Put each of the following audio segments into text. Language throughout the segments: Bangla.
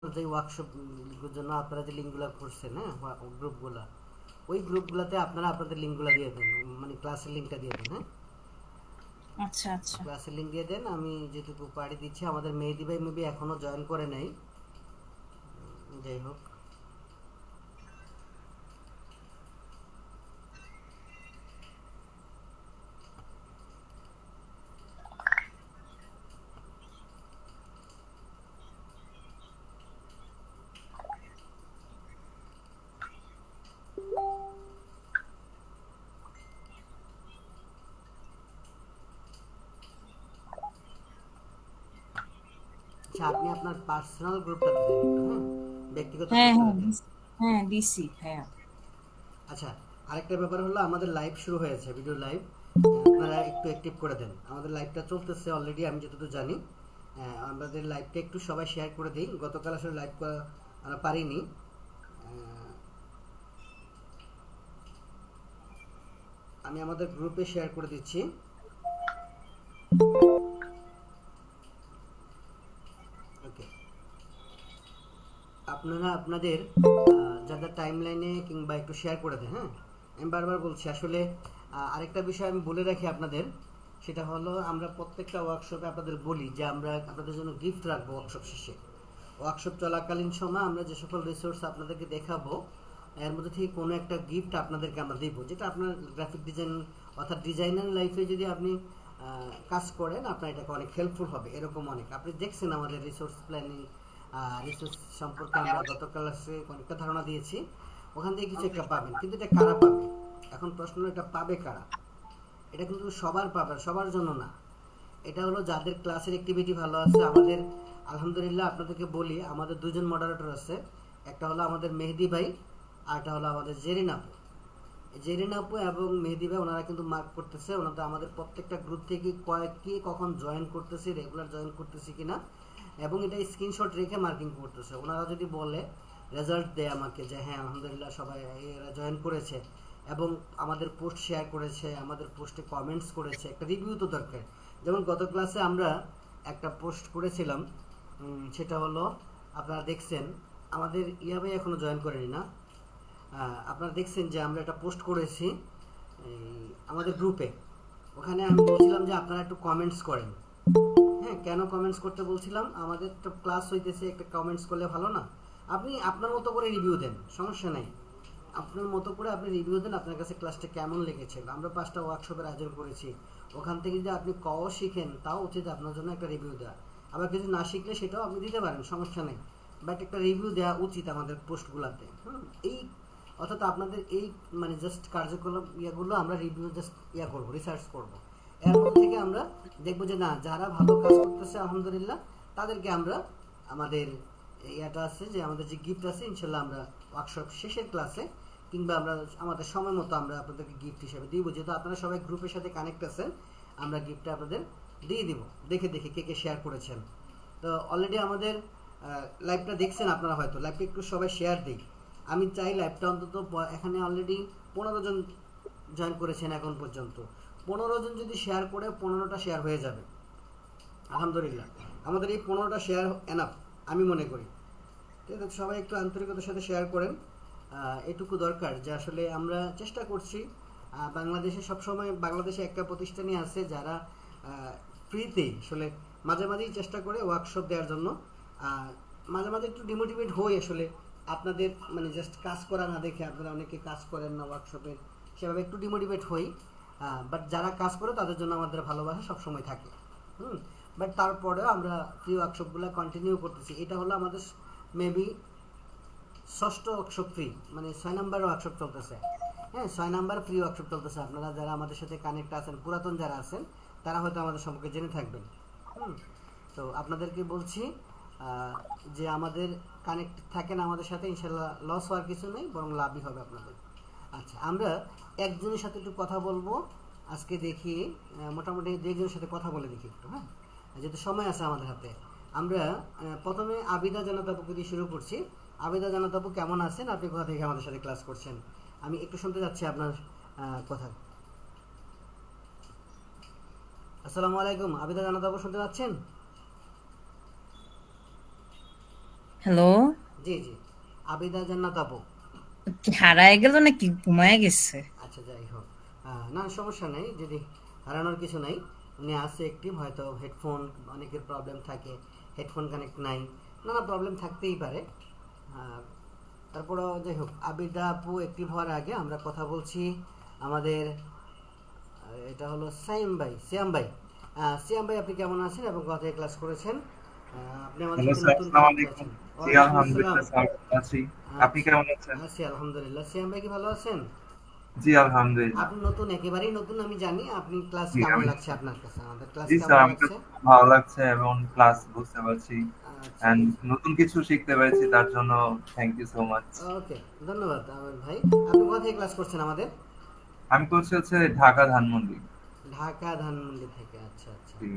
যে ওয়ার্কশপ জন্য আপনারা যে লিঙ্কগুলো করছেন, হ্যাঁ, গ্রুপগুলো, ওই গ্রুপগুলোতে আপনারা আপনাদের লিঙ্কগুলো দিয়ে দেন, মানে ক্লাসের লিঙ্কটা দিয়ে দেন। হ্যাঁ, আচ্ছা আচ্ছা। ক্লাসের লিঙ্ক দিয়ে দেন। আমি যেটুকু পারি দিচ্ছি। আমাদের মেহেদি ভাই মেবি এখনো জয়েন করে নাই, যাই হোক। আচ্ছা, আপনি আপনার পার্সোনাল গ্রুপটাতে দেন একটু, হ্যাঁ, ব্যক্তিগত হ্যাঁ গ্রুপটাতে হ্যাঁ দেন। হ্যাঁ দিছি হ্যাঁ। আচ্ছা, আরেকটা ব্যাপার হলো আমাদের লাইভ শুরু হয়েছে, ভিডিও লাইভ। আপনারা একটু অ্যাক্টিভ করে দেন। আমাদের লাইভটা চলতেছে অলরেডি, আমি যতদূর জানি। আমাদের লাইভটা একটু সবাই শেয়ার করে দিই। গতকাল আসলে লাইভ করা আমরা পারিনি। আমি আমাদের গ্রুপে শেয়ার করে দিচ্ছি। ওকে, আপনারা আপনাদের যাদের টাইম লাইনে কিংবা একটু শেয়ার করে দেন। হ্যাঁ, আমি বারবার বলছি আসলে আরেকটা বিষয় আমি বলে রাখি আপনাদের, সেটা হলো আমরা প্রত্যেকটা ওয়ার্কশপে আপনাদের বলি যে আমরা আপনাদের জন্য গিফট রাখবো ওয়ার্কশপ শেষে। ওয়ার্কশপ চলাকালীন সময় আমরা যে সকল রিসোর্স আপনাদেরকে দেখাবো, এর মধ্যে থেকে কোনো একটা গিফট আপনাদেরকে আমরা দিব, যেটা আপনার গ্রাফিক ডিজাইন অর্থাৎ ডিজাইনার লাইফে যদি আপনি কাজ করেন, আপনার এটাকে অনেক হেল্পফুল হবে। এরকম অনেক আপনি দেখছেন আমাদের রিসোর্স প্ল্যানিং, রিসোর্স সম্পর্কে আমরা গত ক্লাসে অনেকটা ধারণা দিয়েছি। ওখান থেকে কিছু একটা পাবেন, কিন্তু এটা কারা পাবে? এখন প্রশ্ন, এটা পাবে কারা? এটা কিন্তু সবার পাবে, সবার জন্য না। এটা হলো যাদের ক্লাসের অ্যাক্টিভিটি ভালো আছে। আমাদের আলহামদুলিল্লাহ আপনাদেরকে বলি, আমাদের দুজন মডারেটর আছে। একটা হলো আমাদের মেহেদি ভাই, আর একটা হলো আমাদের জেরিন আপু। জেরিন আপু এবং মেহেদি ভাই ওনারা কিন্তু মার্ক করতেছে, ওনারা আমাদের প্রত্যেকটা গ্রুপ থেকে কে কখন জয়েন করতেছে, রেগুলার জয়েন করতেছে কিনা, এবং এটা স্ক্রিনশট রেখে মার্কিং করতেছে। ওনারা যদি বলে, রেজাল্ট দেয় আমাকে যে হ্যাঁ আলহামদুলিল্লাহ সবাই এরা জয়েন করেছে এবং আমাদের পোস্ট শেয়ার করেছে, আমাদের পোস্টে কমেন্টস করেছে, একটা রিভিউ তো দরকার। যেমন গত ক্লাসে আমরা একটা পোস্ট করেছিলাম, সেটা হলো আপনারা দেখছেন, আমাদের ইয়া ভাই এখনো জয়েন করেনি না? আপনারা দেখছেন যে আমরা একটা পোস্ট করেছি আমাদের গ্রুপে। ওখানে আমি বলছিলাম যে আপনারা একটু কমেন্টস করেন। হ্যাঁ, কেন কমেন্টস করতে বলছিলাম? আমাদের তো ক্লাস হইতেছে, একটা কমেন্টস করলে ভালো না? আপনি আপনার মতো করে রিভিউ দেন, সমস্যা নেই। আপনার মতো করে আপনি রিভিউ দেন, আপনার কাছে ক্লাসটা কেমন লেগেছে। আমরা 5টা ওয়ার্কশপের আয়োজন করেছি, ওখান থেকে যদি আপনি শিখেন, তাও উচিত আপনার জন্য একটা রিভিউ দেওয়া। আবার কিছু না শিখলে সেটাও আপনি দিতে পারেন, সমস্যা নেই। বাট একটা রিভিউ দেওয়া উচিত আমাদের পোস্টগুলোতে। এই অর্থাৎ আপনাদের এই মানে জাস্ট কার্যকলাপ ইয়াগুলো আমরা রিভিউ জাস্ট করবো, রিসার্চ করবো। এর মধ্যে থেকে আমরা দেখবো যে না, যারা ভালো কাজ করতেছে আলহামদুলিল্লাহ, তাদেরকে আমরা আমাদের ইয়াটা আছে, যে আমাদের যে গিফট আছে, ইনশাল্লাহ আমরা ওয়ার্কশপ শেষের ক্লাসে কিংবা আমরা আমাদের সময় মতো আমরা আপনাদেরকে গিফট হিসেবে দিব। যেহেতু আপনারা সবাই গ্রুপের সাথে কানেক্ট আছেন, আমরা গিফটটা আপনাদের দিয়ে দিব, দেখে দেখে কে কে শেয়ার করেছেন। তো অলরেডি আমাদের লাইভটা দেখছেন আপনারা, হয়তো লাইভটা একটু সবাই শেয়ার দিই। আমি চাই লাইভটা অন্তত এখানে অলরেডি 15 জন জয়েন করেছেন এখন পর্যন্ত। 15 জন যদি শেয়ার করে, 15টা শেয়ার হয়ে যাবে আলহামদুলিল্লাহ। আমাদের এই 15টা শেয়ার এনাফ আমি মনে করি। ঠিক আছে, সবাই একটু আন্তরিকতার সাথে শেয়ার করেন। এটুকু দরকার যে আসলে আমরা চেষ্টা করছি। বাংলাদেশে সবসময় বাংলাদেশে একটা প্রতিষ্ঠানই আছে যারা ফ্রিতেই আসলে মাঝে মাঝেই চেষ্টা করে ওয়ার্কশপ দেওয়ার জন্য। মাঝে মাঝে একটু ডিমোটিভেট হই আসলে, আপনাদের মানে জাস্ট কাজ করা না দেখে। আপনারা অনেকে কাজ করেন না ওয়ার্কশপে, সেভাবে একটু ডিমোটিভেট হই। বাট যারা কাজ করে তাদের জন্য আমাদের ভালোবাসা সবসময় থাকে। হুম বাট তারপরেও আমরা ফ্রি ওয়ার্কশপগুলো কন্টিনিউ করতেছি। এটা হলো আমাদের মেবি ষষ্ঠ ওয়ার্কশপ ফ্রি, মানে 6 নম্বর ওয়ার্কশপ চলতেছে। হ্যাঁ, 6 নম্বর ফ্রি ওয়ার্কশপ চলতেছে। আপনারা যারা আমাদের সাথে কানেক্ট আছেন, পুরাতন যারা আছেন, তারা হয়তো আমাদের সম্পর্কে জেনে থাকবেন। হুম তো আপনাদেরকে বলছি যে আমাদের কানেক্ট থাকেন আমাদের সাথে, ইনশাল্লাহ লস হওয়ার কিছু নেই, বরং লাভই হবে আপনাদের। আচ্ছা, আমরা একজনের সাথে একটু কথা বলবো আজকে, দেখি মোটামুটি 2 জনের সাথে কথা বলে দেখি একটু। হ্যাঁ, যেহেতু সময় আছে আমাদের হাতে। আমরা প্রথমে আবিদা জান্নাত আপুকে দিয়ে শুরু করছি। আবিদা জান্নাত আপু, কেমন আছেন? আপনি কোথা থেকে আমাদের সাথে ক্লাস করছেন? আমি একটু শুনতে যাচ্ছি আপনার কথা। আসসালামু আলাইকুম, আবিদা জান্নাত আপু, শুনতে পাচ্ছেন? হ্যালো, জি জি, আবিদা জান্নাত আপু। কি হারায় গেল নাকি ঘুমায় গেছে? আচ্ছা যাই হোক, না সমস্যা নেই, যদি হারানোর কিছু নাই। উনি আছে অ্যাক্টিভ, হয়তো হেডফোন, অনেকের প্রবলেম থাকে, হেডফোন কানেক্ট নাই, নানা প্রবলেম থাকতেই পারে। আহ, তারপরেও যাই হোক, আবিদা আপু অ্যাক্টিভ হওয়ার আগে আমরা কথা বলছি আমাদের এটা হলো সাইম ভাই, সিয়াম ভাই। সিয়াম ভাই আপনি কেমন আছেন এবং কোথায় ক্লাস করেছেন? আপনি আমাদের হ্যালো সাথে স্যার, নতুন আসসালামু কানেক্ট আলাইকুম। হয়েছেন। জি ওয়ালাইকুম আসসালাম। আলহামদুলিল্লাহ স্যার, ভালো আছি। আপনি আচ্ছা, কেমন আছেন? আছি আলহামদুলিল্লাহ। সিয়াম ভাই কি ভালো আছেন? জি আলহামদুলিল্লাহ। আপনি নতুন, একেবারেই নতুন আমি জানি। আপনি ক্লাস জি কেমন আমি লাগছে আপনার কাছে? আমাদের ক্লাস জি স্যার, কেমন আমার লাগছে? কাছে খুব ভালো লাগছে এবং ক্লাস বুঝতে পারছি আচ্ছা এন্ড আচ্ছা, নতুন কিছু শিখতে পেরেছি, তার জন্য থ্যাংক ইউ সো মাচ। ওকে, ধন্যবাদ আমির ভাই। আপনি কোথা থেকে ক্লাস করছেন আমাদের? আমি করছি হচ্ছে ঢাকা ধানমন্ডি। ঢাকা ধানমন্ডি থেকে, আচ্ছা আচ্ছা। জি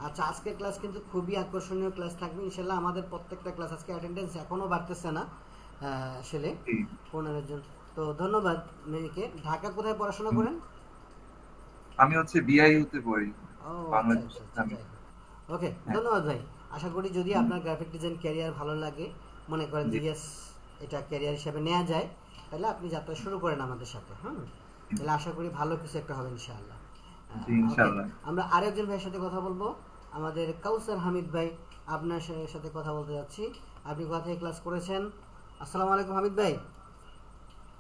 আচ্ছা, আজকের ক্লাস কিন্তু খুবই আকর্ষণীয় ক্লাস থাকবে ইনশাল্লাহ। আমাদের প্রত্যেকটা ক্লাস আজকে অ্যাটেন্ডেন্স এখনও বাড়তেছে না আসলে, জি। 15 জন। তো ধন্যবাদ মেয়েকে। ঢাকা কোথায় পড়াশোনা করেন? আমি হচ্ছে বিআইইউতে পড়ি, ও আচ্ছা বাংলাদেশ আচ্ছা আচ্ছা, ইসলামী। যাই হোক। ওকে, হ্যাঁ। ধন্যবাদ ভাই। আশা করি যদি আপনার গ্রাফিক ডিজাইন ক্যারিয়ার ভালো লাগে, মনে করেন জি যে ইয়েস, এটা ক্যারিয়ার হিসাবে নেওয়া যায়, তাহলে আপনি যাত্রা শুরু করেন আমাদের সাথে। হুম, তাহলে আশা করি ভালো কিছু একটা হবে ইনশাআল্লাহ। জি ওকে, ইনশাআল্লাহ। আমরা আরেকজন ভাইয়ের সাথে কথা বলবো, আমাদের কাউসার হামিদ ভাই। আপনার সাথে কথা বলতে যাচ্ছি। আপনি কোথা থেকে ক্লাস করেছেন? আসসালামু আলাইকুম হামিদ ভাই।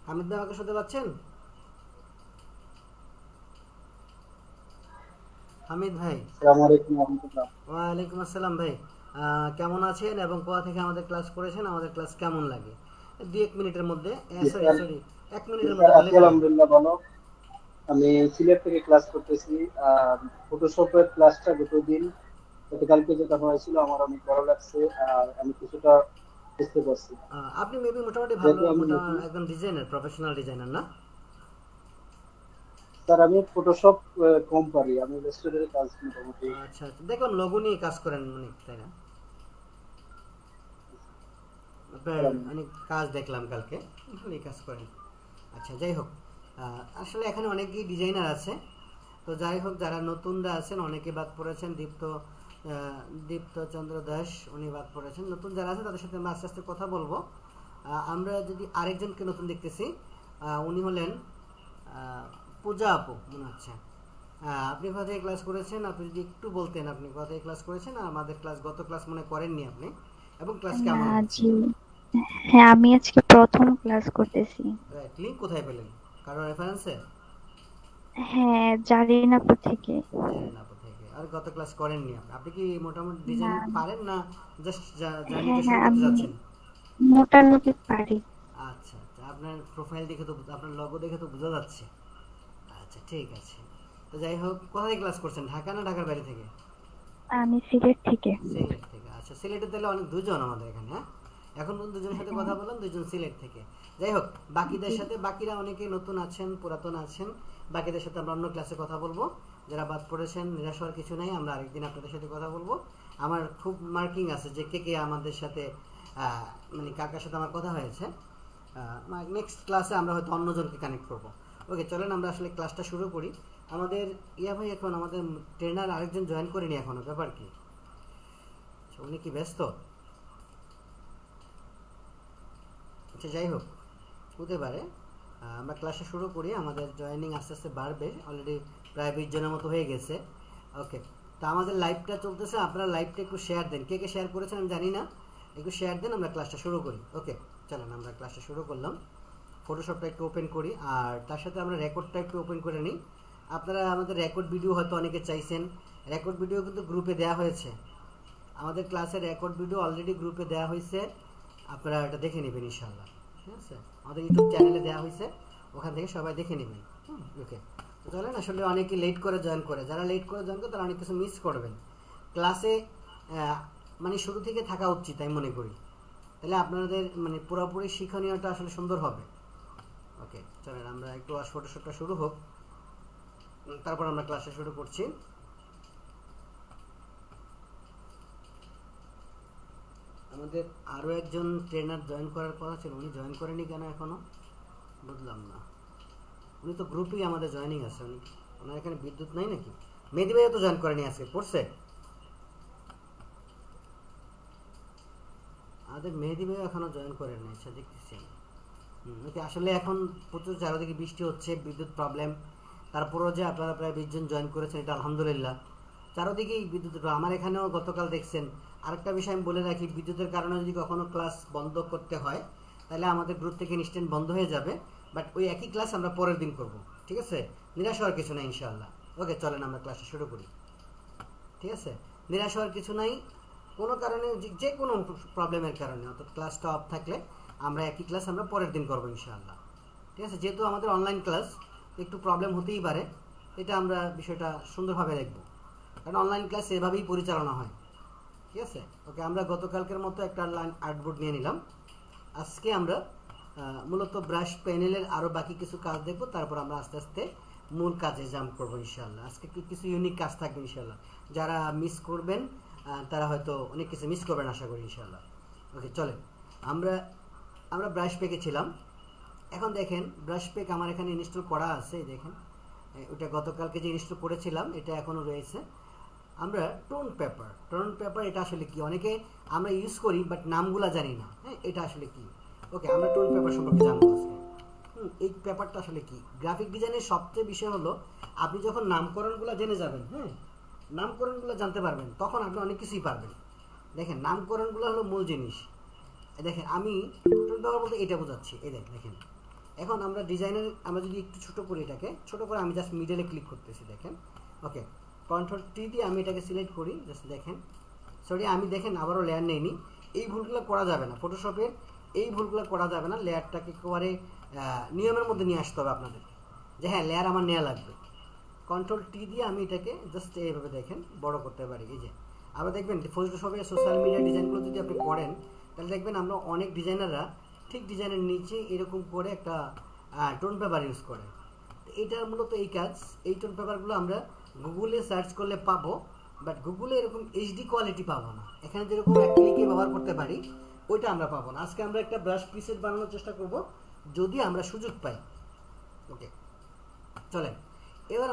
হামিদ ভাই আমাকে শুনতে পাচ্ছেন? হামিদ ভাই। আসসালামু আলাইকুম রহমতুল্লাহ। ওয়ালাইকুম আসসালাম ভাই। কেমন আছেন এবং কোথা থেকে আমাদের ক্লাস করেছেন? আমাদের ক্লাস কেমন লাগে? 2-1 মিনিটের মধ্যে, জি সরি স্যার, সরি, এক জি মিনিটের স্যার, মধ্যে বলে আছি ফেলেন। আলহামদুলিল্লাহ ভালো। আমি সিলেট থেকে ক্লাস করতেছি। আর ফটোশপের ক্লাসটা গতকালকে যেটা হয়েছিল আমার অনেক ভালো লাগছে। আর আমি কিছুটা বুঝতে পারছি। আপনি মেবি মোটামুটি ভালো, যেহেতু আমি মোটা নতুন, একজন ডিজাইনার, প্রফেশনাল ডিজাইনার না? স্যার আমি ফটোশপ কম পারি, আমি ইলাস্ট্রেটরের কাজ মোটামুটি। আচ্ছা আচ্ছা, দেখলাম লোগো নিয়ে কাজ করেন অনেক, তাই না? আপনার স্যার আমি অনেক কাজ দেখলাম কালকে, ভালোই কাজ করেন। আচ্ছা যাই হোক, আসলে এখানে অনেকেই ডিজাইনার আছে। তো যাই হোক, যারা নতুনরা আছেন অনেকে বাদ পড়েছেন। দীপ্ত চন্দ্র দাস, উনি বাদ পড়েছেন। নতুন যারা আছে তাদের সাথে আমরা আস্তে আস্তে কথা বলবো। আমরা যদি আরেকজনকে নতুন দেখতেছি, উনি হলেন পূজা আপু মনে হচ্ছে। আপনি কোথা থেকে ক্লাস করেছেন? আপনি যদি একটু বলতেন আপনি কোথা থেকে ক্লাস করেছেন, আর আমাদের ক্লাস, গত ক্লাস মনে করেননি আপনি, এবং ক্লাস না কেমন লাগছে? জি, হ্যাঁ আমি আজকে প্রথম ক্লাস করতেছি। রাইট, লিঙ্ক কোথায় পেলেন? কারো রেফারেন্সে? হ্যাঁ, জারিনাপুর থেকে। জানেন আপু থেকে। আর গত ক্লাস করেননি আপনি? আপনি কি মোটামুটি না, ডিজাইনিং পারেন, না জাস্ট হ্যাঁ জার্নিটা শুরু হ্যাঁ করতে আমি যাচ্ছেন? মোটামুটি পারি। আচ্ছা আচ্ছা, আপনার প্রোফাইল দেখে তো, আপনার লগো দেখে তো বোঝা যাচ্ছে। আচ্ছা ঠিক আছে। তো যাই হোক, কোথা থেকে ক্লাস করছেন, ঢাকা না ঢাকার বাইরে থেকে? আমি সিলেট থেকে। সিলেট থেকে, আচ্ছা। সিলেটে তাহলে অনেক দুজন আমাদের এখানে, হ্যাঁ? এখন পর্যন্ত দুজনের সাথে হ্যাঁ কথা বললাম, দুজন সিলেট থেকে। যাই হোক, বাকিদের জি, সাথে, বাকিরা অনেকে নতুন আছেন, পুরাতন আছেন। বাকিদের সাথে আমরা অন্য ক্লাসে কথা বলবো। যারা বাদ পড়েছেন, নিরাশ হওয়ার কিছু নেই, আমরা আরেকদিন আপনাদের সাথে কথা বলবো। আমার খুব মার্কিং আছে যে কে কে আমাদের সাথে, মানে কার কার সাথে আমার কথা হয়েছে। নেক্সট ক্লাসে আমরা হয়তো অন্যজনকে কানেক্ট করবো। ওকে, চলেন আমরা আসলে ক্লাসটা শুরু করি। আমাদের ইয়া ভাই, এখন আমাদের ট্রেনার আরেকজন জয়েন করেনি এখনো, ব্যাপার কি? আচ্ছা, উনি কি ব্যস্ত? আচ্ছা যাই হোক, হতে পারে। আমরা ক্লাসটা শুরু করি। আমাদের জয়েনিং আস্তে আস্তে বাড়বে, অলরেডি প্রায় 20 জনের মতো হয়ে গেছে। ওকে, তো আমাদের লাইভটা চলতেছে, আপনারা লাইভটা একটু শেয়ার দেন। কে কে শেয়ার করেছেন আমি জানি না, একটু শেয়ার দেন, আমরা ক্লাসটা শুরু করি। ওকে, চলেন আমরা ক্লাসটা শুরু করলাম। ফটোশপটা একটু ওপেন করি, আর তার সাথে আমরা রেকর্ডটা একটু ওপেন করে নিই। আপনারা আমাদের রেকর্ড ভিডিও হয়তো অনেকে চাইছেন। রেকর্ড ভিডিও কিন্তু গ্রুপে দেওয়া হয়েছে। আমাদের ক্লাসের রেকর্ড ভিডিও অলরেডি গ্রুপে দেওয়া হয়েছে, আপনারা এটা দেখে নেবেন ইনশাল্লাহ। ঠিক আছে, আমাদের ইউটিউব চ্যানেলে দেওয়া হয়েছে, ওখান থেকে সবাই দেখে নেবেন। ওকে, তো চলেন। আসলে অনেকে লেট করে জয়েন করে, যারা লেট করে জয়েন করে তারা অনেক কিছু মিস করবেন ক্লাসে। মানে শুরু থেকে থাকা উচিত আমি মনে করি, তাহলে আপনাদের মানে পুরোপুরি শিক্ষণীয়টা আসলে সুন্দর হবে। ওকে, চলেন আমরা একটু ফটোশপটা শুরু হোক, তারপর আমরা ক্লাসটা শুরু করছি। আমাদের আরও একজন ট্রেনার জয়েন করার কথা ছিল, উনি জয়েন করেনি কেন এখনো বুঝলাম না। উনি তো গ্রুপেই আমাদের জয়েনিং আছে। উনি, ওনার এখানে বিদ্যুৎ নাই নাকি? মেহেদি ভাইও তো জয়েন করেনি, আজকে পড়ছে। আমাদের মেহেদি ভাই এখনো জয়েন করেন নাই, আচ্ছা দেখতেছি। ওকে, আসলে এখন প্রচুর চারিদিকে বৃষ্টি হচ্ছে, বিদ্যুৎ প্রবলেম, তারপরেও যে আপনারা প্রায় 20 জন জয়েন করেছেন, এটা আলহামদুলিল্লাহ। চারদিকেই বিদ্যুৎ, আমার এখানেও গতকাল দেখছেন। আরেকটা বিষয় আমি বলে রাখি, বিদ্যুতের কারণে যদি কখনো ক্লাস বন্ধ করতে হয় তাহলে আমাদের গ্রুপ থেকে ইনস্ট্যান্ট বন্ধ হয়ে যাবে, বাট ওই একই ক্লাস আমরা পরের দিন করব, ঠিক আছে? নিরাশ হওয়ার কিছু নাই ইনশাআল্লাহ। ওকে, চলেন আমরা ক্লাসটা শুরু করি, ঠিক আছে? নিরাশ হওয়ার কিছু নাই, কোনো কারণে যে কোনো প্রবলেমের কারণে, অর্থাৎ ক্লাসটা অফ থাকলে আমরা একই ক্লাস আমরা পরের দিন করবো ইনশাআল্লাহ, ঠিক আছে? যেহেতু আমাদের অনলাইন ক্লাস, একটু প্রবলেম হতেই পারে, এটা আমরা বিষয়টা সুন্দরভাবে দেখব, কারণ অনলাইন ক্লাস এভাবেই পরিচালনা হয়, ঠিক আছে? ওকে, আমরা গতকালকের মতো একটা আর্টবোর্ড নিয়ে নিলাম। আজকে আমরা মূলত ব্রাশ প্যানেলের আরও বাকি কিছু কাজ দেখব, তারপর আমরা আস্তে আস্তে মূল কাজে জাম্প করবো ইনশাআল্লাহ। আজকে কিছু ইউনিক কাজ থাকবে ইনশাআল্লাহ, যারা মিস করবেন তারা হয়তো অনেক কিছু মিস করবেন আশা করি ইনশাআল্লাহ। ওকে, চলেন আমরা ব্রাশ প্যাকে ছিলাম। এখন দেখেন ব্রাশ প্যাক আমার এখানে ইনস্টল করা আছে, দেখেন ওটা গতকালকে যে ইনস্টল করেছিলাম এটা এখনও রয়েছে। আমরা টোন পেপার এটা আসলে কি, অনেকে আমরা ইউজ করি বাট নামগুলা জানি না, হ্যাঁ? এটা আসলে কি? ওকে, আমরা টোন পেপার সম্পর্কে জানবো আজকে। এই পেপারটা আসলে কি? গ্রাফিক ডিজাইনের সবচেয়ে বিষয় হলো আপনি যখন নামকরণগুলো জেনে যাবেন, হ্যাঁ, নামকরণগুলো জানতে পারবেন, তখন আপনি অনেক কিছুই পারবেন। দেখেন নামকরণগুলো হলো মূল জিনিস। দেখেন আমি টোন পেপার বলতে এটা বোঝাচ্ছি, এই দেখেন। এখন আমরা ডিজাইনের, আমরা যদি একটু ছোটো করি, এটাকে ছোটো করে আমি জাস্ট মিডলে ক্লিক করতেছি, দেখেন। ওকে, Ctrl+T দিয়ে আমি এটাকে সিলেক্ট করি, জাস্ট দেখেন। সরি, আমি দেখেন আবারও লেয়ার নেইনি। এই ভুলগুলো করা যাবে না, ফটোশপের এই ভুলগুলো করা যাবে না। লেয়ারটাকে একেবারে নিয়মের মধ্যে নিয়ে আসতে হবে আপনাদের, যে হ্যাঁ লেয়ার আমার নেওয়া লাগবে। Ctrl+T দিয়ে আমি এটাকে জাস্ট এইভাবে দেখেন বড় করতে পারি। এই যে আবার দেখবেন ফটোশপের সোশ্যাল মিডিয়া ডিজাইনগুলো যদি আপনি করেন, তাহলে দেখবেন আমরা অনেক ডিজাইনাররা ঠিক ডিজাইনের নিচে এরকম করে একটা টোন পেপার ইউজ করে। এটার মূলত এই কাজ। এই টোন পেপারগুলো আমরা গুগলে সার্চ করলে পাবো, বাট গুগলে এরকম এইচডি কোয়ালিটি পাবো না। এখানে যেরকম এক ক্লিকে ব্যবহার করতে পারি, ওইটা আমরা পাবো না। আজকে আমরা একটা ব্রাশ প্রিসেট বানানোর চেষ্টা করব, যদি আমরা সুযোগ পাই। ওকে, চলেন এবার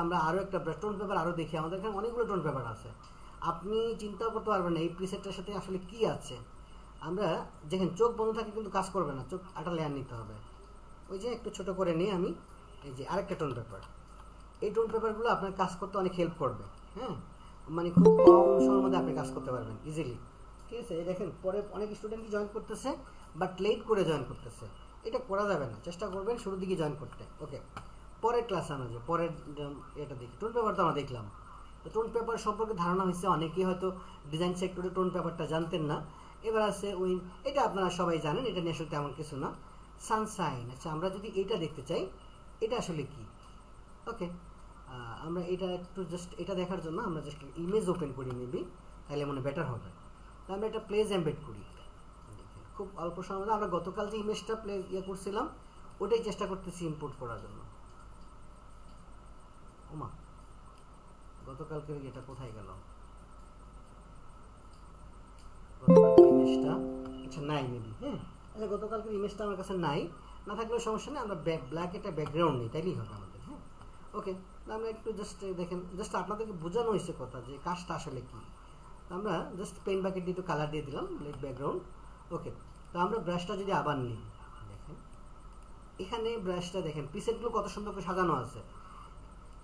আমরা আরও একটা টোন পেপার আরও দেখি। আমাদের এখানে অনেকগুলো টোন পেপার আছে, আপনি চিন্তাও করতে পারবেন না এই প্রিসেটটার সাথে আসলে কি আছে। আমরা দেখেন চোখ বন্ধ থাকে কিন্তু কাজ করবে না, চোখ একটা লেয়ার নিতে হবে। ওই যে একটু ছোট করে নিই আমি, এই যে আরেকটা টোন পেপার। এই টোন পেপারগুলো আপনার কাজ করতে অনেক হেল্প করবে, হ্যাঁ, মানে খুব কম সময়ের মধ্যে আপনি কাজ করতে পারবেন ইজিলি, ঠিক আছে? এই দেখেন পরে অনেক স্টুডেন্টই জয়েন করতেছে, বাট লেট করে জয়েন করতেছে। এটা করা যাবে না, চেষ্টা করবেন শুরুর দিকে জয়েন করতে। ওকে, পরের ক্লাসে আমরা যে পরের এটা দেখি, টোন পেপার তো আমরা দেখলাম। তো টোন পেপার সম্পর্কে ধারণা হয়েছে, অনেকেই হয়তো ডিজাইন সেক্টরে টোন পেপারটা জানতেন না। এবার আছে উইন, এটা আপনারা সবাই জানেন, এটা নিয়ে আসলে তেমন কিছু না। সানশাইন, আচ্ছা আমরা যদি এটা দেখতে চাই, এটা আসলে কি? ওকে, আমরা এটা একটু জাস্ট এটা দেখার জন্য আমরা জাস্ট ইমেজ ওপেন করি মেবি, তাহলে মনে বেটার হবে। তো আমরা এটা প্লেস এমবেড করি, খুব অল্প সময় মধ্যে। আমরা গতকাল যে ইমেজটা করছিলাম, ওটাই চেষ্টা করতেছি ইম্পোর্ট করার জন্য। ওমা, গতকালকে এটা কোথায় গেল? গতকালকে ইমেজটা আচ্ছা নাই মেবি, হ্যাঁ, আচ্ছা গতকালকের ইমেজটা আমার কাছে নাই, না থাকলেও সমস্যা নেই। আমরা ব্ল্যাক একটা ব্যাকগ্রাউন্ড নিই, তাইলেই হবে আমাদের, হ্যাঁ। ওকে, আমরা একটু জাস্ট দেখেন, জাস্ট আপনাদেরকে বোঝানো হয়েছে কথা যে কাজটা আসলে কি। আমরা জাস্ট পেন বাকেট দিয়ে একটু কালার দিয়ে দিলাম, ব্ল্যাক ব্যাকগ্রাউন্ড। ওকে, তো আমরা ব্রাশটা যদি আবার নিই, দেখেন এখানে ব্রাশটা দেখেন প্রিসেটগুলো কত সুন্দর করে সাজানো আছে।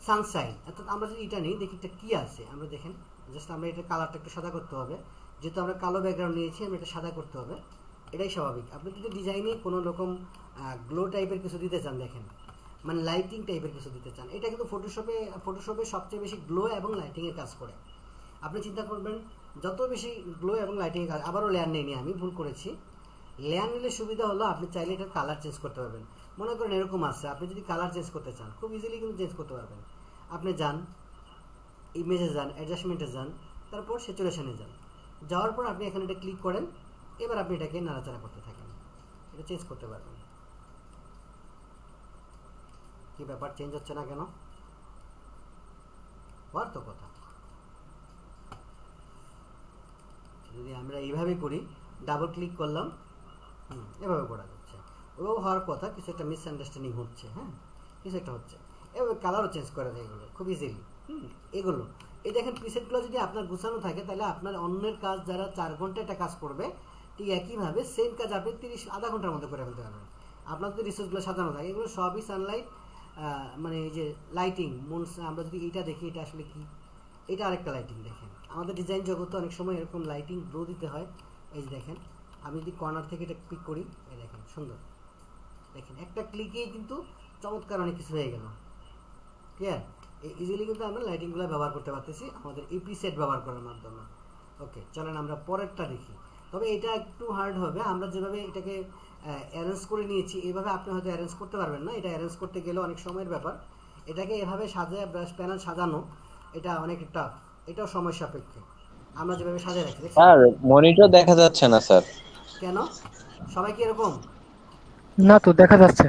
সানশাইন, অর্থাৎ আমরা যদি এটা নিই দেখি এটা কী আছে। আমরা দেখেন জাস্ট আমরা এটা কালারটা একটু সাদা করতে হবে, যেহেতু আমরা কালো ব্যাকগ্রাউন্ড নিয়েছি, আমরা এটা সাদা করতে হবে, এটাই স্বাভাবিক। আপনি যদি ডিজাইনে কোনো রকম গ্লো টাইপের কিছু দিতে চান, দেখেন মানে লাইটিং টাইপের কিছু দিতে চান, এটা কিন্তু ফটোশপে সবচেয়ে বেশি গ্লো এবং লাইটিংয়ের কাজ করে। আপনি চিন্তা করবেন যত বেশি গ্লো এবং লাইটিংয়ের কাজ। আবারও লেয়ার নেইনি, আমি ভুল করেছি। লেয়ার নিলে সুবিধা হলো আপনি চাইলে এটার কালার চেঞ্জ করতে পারবেন। মনে করেন এরকম আছে, আপনি যদি কালার চেঞ্জ করতে চান খুব ইজিলি কিন্তু চেঞ্জ করতে পারবেন। আপনি যান ইমেজে, যান অ্যাডজাস্টমেন্টে, যান তারপর স্যাচুরেশনে যান, যাওয়ার পর আপনি এখানে এটা ক্লিক করেন। এবার আপনি এটাকে নাড়াচাড়া করতে থাকেন, এটা চেঞ্জ করতে পারবেন। কি ব্যাপার, চেঞ্জ হচ্ছে না কেন? হওয়ার তো কথা। যদি আমরা এইভাবে করি, ডাবল ক্লিক করলাম, এভাবে করা যাচ্ছে, ওভাবে হওয়ার কথা। কিছু একটা মিসআন্ডারস্ট্যান্ডিং হচ্ছে, হ্যাঁ, কিছু একটা হচ্ছে। এভাবে কালারও চেঞ্জ করা যায় এগুলো খুব ইজিলি। এগুলো এই দেখেন প্রিসেটগুলো যদি আপনার গুছানো থাকে, তাহলে আপনার অন্যের কাজ যারা 4 ঘন্টা একটা কাজ করবে, ঠিক একইভাবে সেম কাজ আপনি আধা ঘন্টার মধ্যে করে ফেলতে পারবেন। আপনার যদি রিসোর্সগুলো সাজানো থাকে, এগুলো সবই সানলাইট, মানে এই যে লাইটিং আমরা যদি এইটা দেখি, এটা আসলে কি, এটা আরেকটা লাইটিং। দেখেন আমাদের ডিজাইন জগতে অনেক সময় এরকম লাইটিং গ্লো দিতে হয়। এই যে দেখেন, আমি যদি কর্নার থেকে এটা ক্লিক করি, এই দেখেন সুন্দর, দেখেন একটা ক্লিকেই কিন্তু চমৎকার অনেক কিছু হয়ে গেল। ক্লিয়ার? ইজিলি কিন্তু আমরা লাইটিংগুলো ব্যবহার করতে পারতেছি আমাদের এই প্রিসেট ব্যবহার করার মাধ্যমে। ওকে, চলেন আমরা পরেরটা দেখি। তবে এটা একটু হার্ড হবে। আমরা যেভাবে এটাকে অ্যারেঞ্জ করে নিয়েছি, এইভাবে আপনি হয়তো অ্যারেঞ্জ করতে পারবেন না। এটা অ্যারেঞ্জ করতে গেলে অনেক সময়ের ব্যাপার। এটাকে এভাবে সাজায় ব্রাশ প্যানেল সাজানো, এটা অনেক টাফ, এটাও সময় সাপেক্ষে। আমরা যেভাবে সাজায় রাখি, দেখছেন? স্যার মনিটর দেখা যাচ্ছে না স্যার। কেন? সবাই কি এরকম? না তো দেখা যাচ্ছে।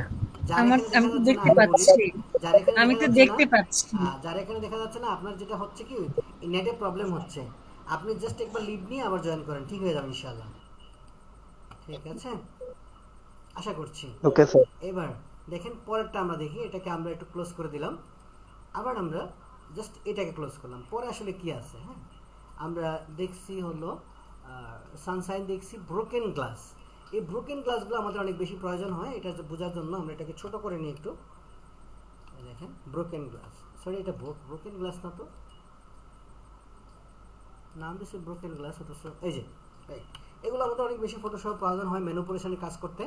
যার আমার এখানে আমি দেখা তো যাচ্ছে না, দেখতে আমি বলি, পাচ্ছি, যার এখানে আমি দেখা তো যাচ্ছে না, দেখতে পাচ্ছি। যার এখানে দেখা যাচ্ছে না, আপনার যেটা হচ্ছে কি নেটে প্রবলেম হচ্ছে। আপনি জাস্ট একবার লিভ নিয়ে আবার জয়েন করেন, ঠিক হয়ে যাবে ইনশাআল্লাহ। ঠিক আছে, আশা করছি। Okay sir. এবার দেখেন পরেরটা আমরা দেখি। এটাকে আমরা একটু ক্লোজ করে দিলাম, আবার আমরা জাস্ট এটাকে ক্লোজ করলাম। পরে আসলে কি আছে, হ্যাঁ আমরা দেখছি হলো সানশাইন, দেখছি ব্রোকেন গ্লাস। এই ব্রোকেন গ্লাসগুলো আমাদের অনেক বেশি প্রয়োজন হয়। এটা বোঝার জন্য আমরা এটাকে ছোট করে নিই একটু। দেখেন ব্রোকেন গ্লাস, সরি এটা ব্রোকেন গ্লাস না, তো নাম দিচ্ছে ব্রোকেন গ্লাস। অথচ এই যে এগুলো আমাদের অনেক বেশি ফটোশপ প্রয়োজন হয় ম্যানুপুলেশনে কাজ করতে।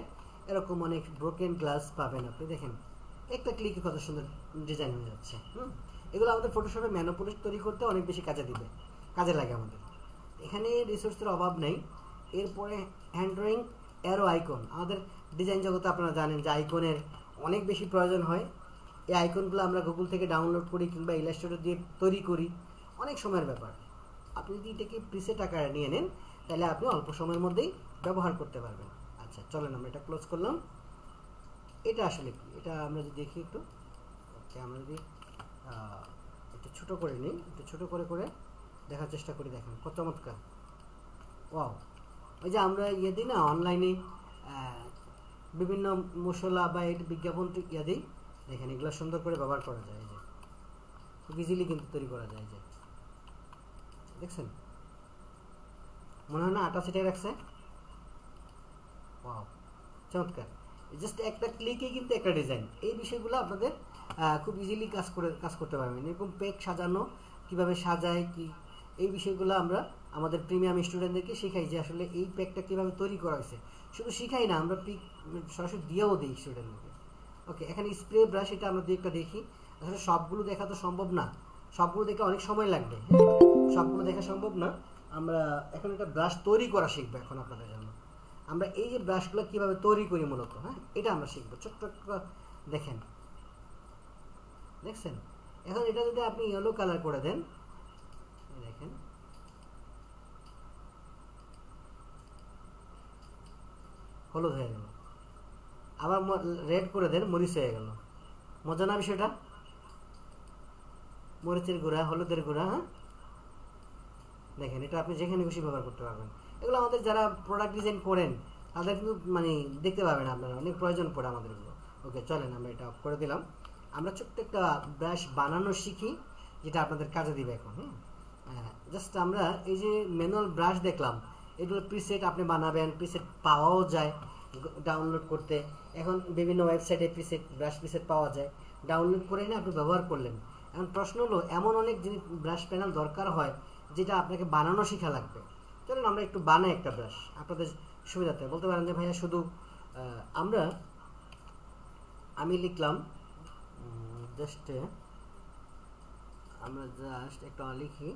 এরকম অনেক ব্রোকেন গ্লাস পাবেন আপনি। দেখেন একটা ক্লিকে কত সুন্দর ডিজাইন হয়ে যাচ্ছে। এগুলো আমাদের ফটোশপে ম্যানুপুলেট তৈরি করতে অনেক বেশি কাজে লাগে আমাদের। এখানে রিসোর্সের অভাব নেই। এরপরে হ্যান্ড ড্রয়িং, অ্যারো আইকন। আমাদের ডিজাইন জগতে আপনারা জানেন যে আইকনের অনেক বেশি প্রয়োজন হয়। এই আইকনগুলো আমরা গুগল থেকে ডাউনলোড করি কিংবা ইলাস্ট্রেটর দিয়ে তৈরি করি, অনেক সময়ের ব্যাপার। আপনি যদি এটাকে প্রিসেট আকারে নিয়ে নেন, তাহলে আপনি অল্প সময়ের মধ্যেই ব্যবহার করতে পারবেন। আচ্ছা চলেন আমরা এটা ক্লোজ করলাম। এটা আসলে কি, এটা আমরা যদি দেখি একটু। ওকে, আমরা যদি একটু ছোটো করে নিই, একটু ছোটো করে করে দেখার চেষ্টা করি। দেখেন কত চমৎকার। ওয়াও, ওই যে আমরা ইয়ে দিই না অনলাইনে বিভিন্ন মশলা বা বিজ্ঞাপন ইয়ে দিই, দেখেন এগুলো সুন্দর করে ব্যবহার করা যায়। এই যে খুব ইজিলি কিন্তু তৈরি করা যায়। যে দেখছেন, মনে হয় না আটা ছিটিয়ে রাখছে। ওয়াও, চমৎকার। জাস্ট একটা ক্লিকে কিন্তু একটা ডিজাইন। এই বিষয়গুলো আপনাদের খুব ইজিলি কাজ করতে পারবেন। এরকম পেক সাজানো, কিভাবে সাজায় কি, এই বিষয়গুলো আমরা আমাদের প্রিমিয়াম স্টুডেন্টদেরকে শেখাই যে আসলে এই প্যাকটা কীভাবে তৈরি করা হয়েছে। শুধু শিখাই না, আমরা পিক সরাসরি দিয়েও দিই স্টুডেন্টদেরকে। ওকে, এখানে স্প্রে ব্রাশ, এটা আমরা একটা দেখি। আসলে সবগুলো দেখা তো সম্ভব না, সবগুলো দেখলে অনেক সময় লাগবে। সবগুলো দেখা সম্ভব না। আমরা এখন একটা ব্রাশ তৈরি করা শিখবো এখন আপনাদের জন্য। আমরা এই যে ব্রাশগুলো কীভাবে তৈরি করি মূলত, হ্যাঁ এটা আমরা শিখবো। ছোট্ট দেখেন, দেখছেন? এখন এটা যদি আপনি ইয়েলো কালার করে দেন, দেখেন হলুদ হয়ে গেল। আবার রেড করে দেন, মরিচ হয়ে গেল। মজা না বিষয়টা? মরিচের গুঁড়া, হলুদের গুঁড়া, হ্যাঁ দেখেন এটা আপনি যেখানে খুশি ব্যবহার করতে পারবেন। এগুলো আমাদের যারা প্রোডাক্ট ডিজাইন করেন তাদের কিন্তু মানে দেখতে পাবেন আপনারা, অনেক প্রয়োজন পড়ে আমাদের এগুলো। ওকে চলেন আমরা এটা অফ করে দিলাম। আমরা ছোট্ট একটা ব্রাশ বানানো শিখি, যেটা আপনাদের কাজে দিবে এখন। জাস্ট আমরা এই যে ম্যানুয়াল ব্রাশ দেখলাম, এগুলো প্রিসেট আপনি বানাবেন, প্রিসেট পাওয়াও যায় ডাউনলোড করতে। এখন বিভিন্ন ওয়েবসাইটে ব্রাশ প্রিসেট পাওয়া যায়, ডাউনলোড করে এনে আপনি ব্যবহার করলেন। এখন প্রশ্ন হলো, এমন অনেক জিনিস ব্রাশ প্যানেল দরকার হয় যেটা আপনাকে বানানো শেখা লাগবে। চলুন আমরা একটু বানাই একটা ব্রাশ আপনাদের সুবিধাতে। বলতে পারেন যে ভাইয়া শুধু আমি লিখলাম আমরা জাস্ট একটা লিখি।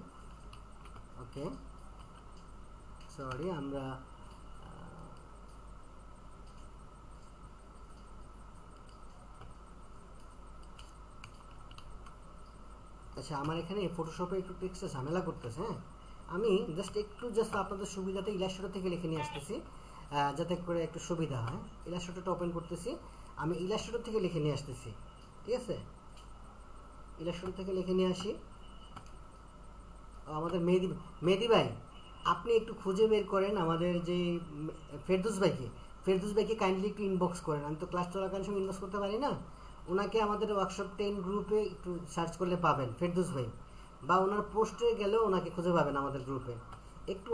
ওকে সরি, আমরা আচ্ছা আমার এখানে ফটোশপে একটু টেক্সটে ঝামেলা করতেছে। হ্যাঁ আমি জাস্ট আপনাদের সুবিধাতে ইলাস্ট্রেটর থেকে লিখে নিয়ে আসতেছি, যাতে করে একটু সুবিধা হয়। ইলাস্ট্রেটরটা ওপেন করতেছি, আমি ইলাস্ট্রেটর থেকে লিখে নিয়ে আসতেছি। ঠিক আছে, ইলাস্ট্রেটর থেকে লিখে নিয়ে আসি। আমাদের মেহেদি ভাই, আপনি একটু খুঁজে বের করেন আমাদের যে ফেরদৌস ভাইকে কাইন্ডলি একটু ইনবক্স করেন। আমি তো ক্লাস চলাকালীন সময় ইনবক্স করতে পারি না। ওনাকে আমাদের ওয়ার্কশপ 10 গ্রুপে একটু সার্চ করলে পাবেন ফেরদৌস ভাই, বা ওনার পোস্টে গেলেও ওনাকে খুঁজে পাবেন আমাদের গ্রুপে।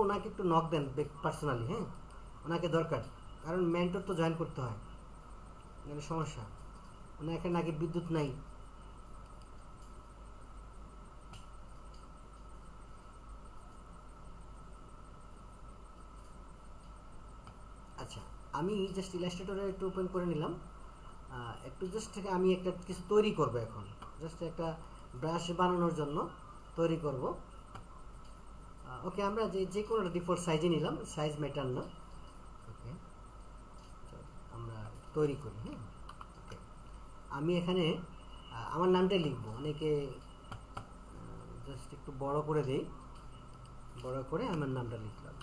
ওনাকে একটু নক দেন পার্সোনালি। হ্যাঁ ওনাকে দরকার, কারণ মেন্টর তো জয়েন করতে হয়, মানে সমস্যা। ওনাকে নাকি বিদ্যুৎ নাই। আচ্ছা, আমি জাস্ট ইলাস্ট্রেটরে একটু ওপেন করে নিলাম। একটু জাস্ট আমি একটা কিছু তৈরি করব এখন, জাস্ট একটা ব্রাশ বানানোর জন্য তৈরি করব। ওকে, আমরা যে কোনো ডিফল্ট সাইজে নিলাম, সাইজ ম্যাটার না। ওকে, আমরা তৈরি করি। হ্যাঁ, ওকে, আমি এখানে আমার নামটাই লিখবো। অনেকে জাস্ট একটু বড় করে দেই, বড় করে আমার নামটা লিখলাম।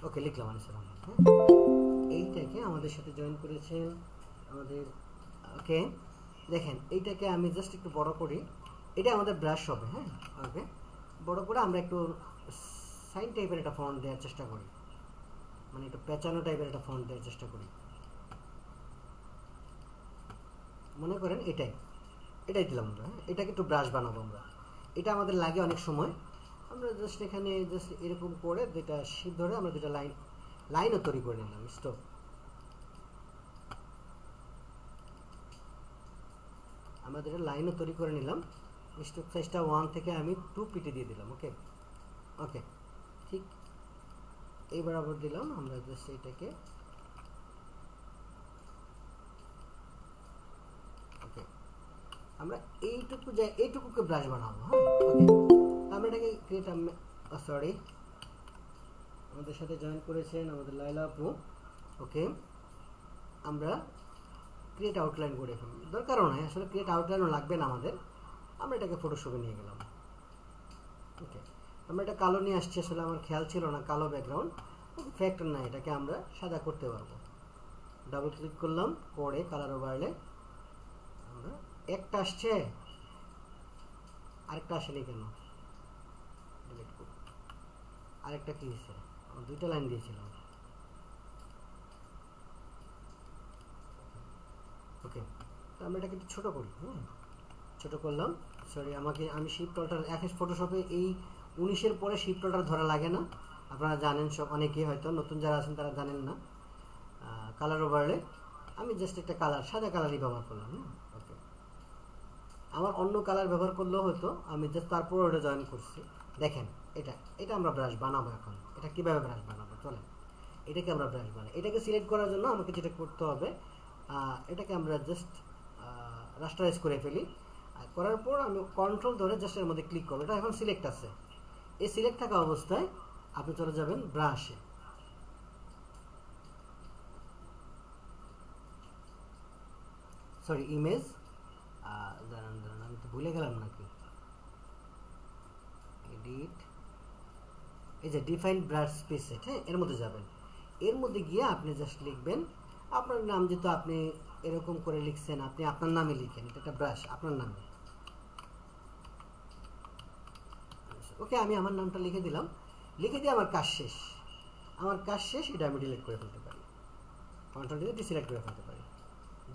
ওকে, লিখলাম আনিসুর রহমান। হ্যাঁ, এইটাকে আমাদের সাথে জয়েন করেছেন আমাদের। ওকে, দেখেন এইটাকে আমি জাস্ট একটু বড় করি, এটা আমাদের ব্রাশ হবে। হ্যাঁ, ওকে, বড় করে আমরা একটু সাইন টাইপের একটা ফন্ট দেওয়ার চেষ্টা করি, মানে একটু পেঁচানো টাইপের একটা ফন্ট দেওয়ার চেষ্টা করি। মনে করেন এটাই দিলাম আমরা। হ্যাঁ, এটাকে একটু ব্রাশ বানাবো আমরা। এটা আমাদের লাগে অনেক সময়। আমরা জাস্ট এখানে জাস্ট এরকম করে দুইটা শিপ ধরে আমরা দুইটা লাইনও তৈরি করে নিলাম। স্টপ। আমরা দুটো লাইনও তৈরি করে নিলাম। স্ট্রোক সাইজটা 1 থেকে আমি 2 পিটে দিয়ে দিলাম। ওকে, ওকে, ঠিক এই বরাবর দিলাম। আমরা জাস্ট এটাকে ওকে, আমরা এইটুকুকে ব্রাশ বানাবো। হ্যাঁ, ওকে, আমরা এটাকে ক্রিয়েট, সরি, আমাদের সাথে জয়েন করেছেন আমাদের লাইলা আপু। ওকে, আমরা ক্রিয়েট আউটলাইন করে ফেলি, দরকারও নাই আসলে, ক্রিয়েট আউটলাইনও লাগবে না আমাদের। আমরা এটাকে ফটোশপে নিয়ে গেলাম। ওকে, আমরা এটা কালো নিয়ে আসছি, আসলে আমার খেয়াল ছিল না কালো ব্যাকগ্রাউন্ড। ফ্যাক্টর না, এটাকে আমরা সাদা করতে পারবো। ডাবল ক্লিক করলাম, করে কালার ওভারলে আমরা একটা আসছে, আরেকটা আসেনি কেন, ডিলিট করি। আরেকটা কি হয়েছে, দুইটা লাইন দিয়েছিলাম। ওকে, তো আমরা এটাকে একটু ছোটো করি। হ্যাঁ, ছোটো করলাম। সরি, আমি শিফট অল্টার, এখন ফটোশপে এই 19-এর পরে শিফট অল্টার ধরা লাগে না, আপনারা জানেন সব, অনেকেই হয়তো নতুন যারা আছেন তারা জানেন না। কালার ওভারলে আমি জাস্ট একটা কালার, সাদা কালারই ব্যবহার করলাম। ওকে, আমার অন্য কালার ব্যবহার করলেও হয়তো, আমি জাস্ট তারপর ওটা জয়েন করছি। দেখেন, এটা আমরা ব্রাশ বানাবো এখন। এটা কীভাবে ব্রাশ বানাবো, চলেন এটাকে আমরা ব্রাশ বানাই। এটাকে সিলেক্ট করার জন্য আমাকে যেটা করতে হবে, এটাকে আমরা জাস্ট রাস্টারাইজ করে ফেলি। করার পর আমি কন্ট্রোল ধরে জাস্ট এর মধ্যে ক্লিক করবো। এটা এখন সিলেক্ট আছে, এই সিলেক্ট থাকা অবস্থায় আপনি চলে যাবেন ব্রাশে। সরি, ইমেজ, দাঁড়ান আমি তো ভুলে গেলাম নাকি, এডিট, এই যে ডিফাইন ব্রাশ প্রিসেট। হ্যাঁ, এর মধ্যে যাবেন। এর মধ্যে গিয়ে আপনি জাস্ট লিখবেন আপনার নাম, যেহেতু আপনি এরকম করে লিখছেন, আপনি আপনার নামে লিখেন, এটা একটা ব্রাশ আপনার নামে। ওকে, আমি আমার নামটা লিখে দিলাম। লিখে দিয়ে আমার কাজ শেষ। এটা আমি ডিলিট করে ফেলতে পারি, কন্ট্রোল দিয়ে ডিসিলেক্ট করে ফেলতে পারি,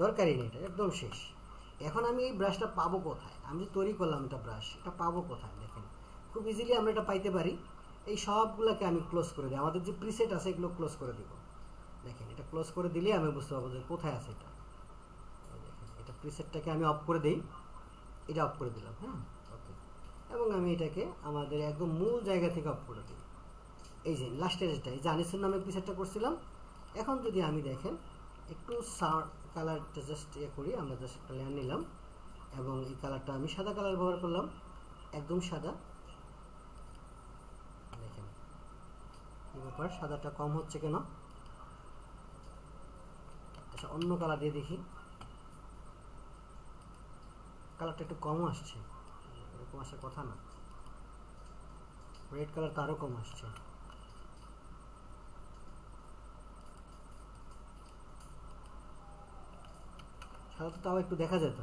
দরকারই নেই, এটা একদম শেষ। এখন আমি এই ব্রাশটা পাবো কোথায়, আমি যে তৈরি করলাম এটা ব্রাশ, এটা পাবো কোথায়? দেখেন, খুব ইজিলি আমরা এটা পাইতে পারি। এই সবগুলোকে আমি ক্লোজ করে দিই, আমাদের যে প্রিসেট আছে এগুলো ক্লোজ করে দিব। দেখেন, এটা ক্লোজ করে দিলে আমি বুঝতে পারবো যে কোথায় আছে এটা। দেখেন, এটা প্রিসেটটাকে আমি অফ করে দিই, এটা অফ করে দিলাম। হ্যাঁ, ওকে, এবং আমি এটাকে আমাদের একদম মূল জায়গা থেকে অফ করে দিই। এই যে লাস্টের যেটা, এই যে আনিসের নামে প্রিসেটটা করছিলাম। এখন যদি আমি দেখেন একটু কালারটা জাস্ট করি, আমরা জাস্ট একটা লেয়ার নিলাম এবং এই কালারটা আমি সাদা কালার ব্যবহার করলাম, একদম সাদা। দেখেন কি ব্যাপার, সাদাটা কম হচ্ছে কেন? আচ্ছা, অন্য কালার দিয়ে দেখি, কালারটা একটু কম আসছে, এরকম আসার কথা না। রেড কালারটা আরও কম আসছে। সাদা তাও একটু দেখা যেত।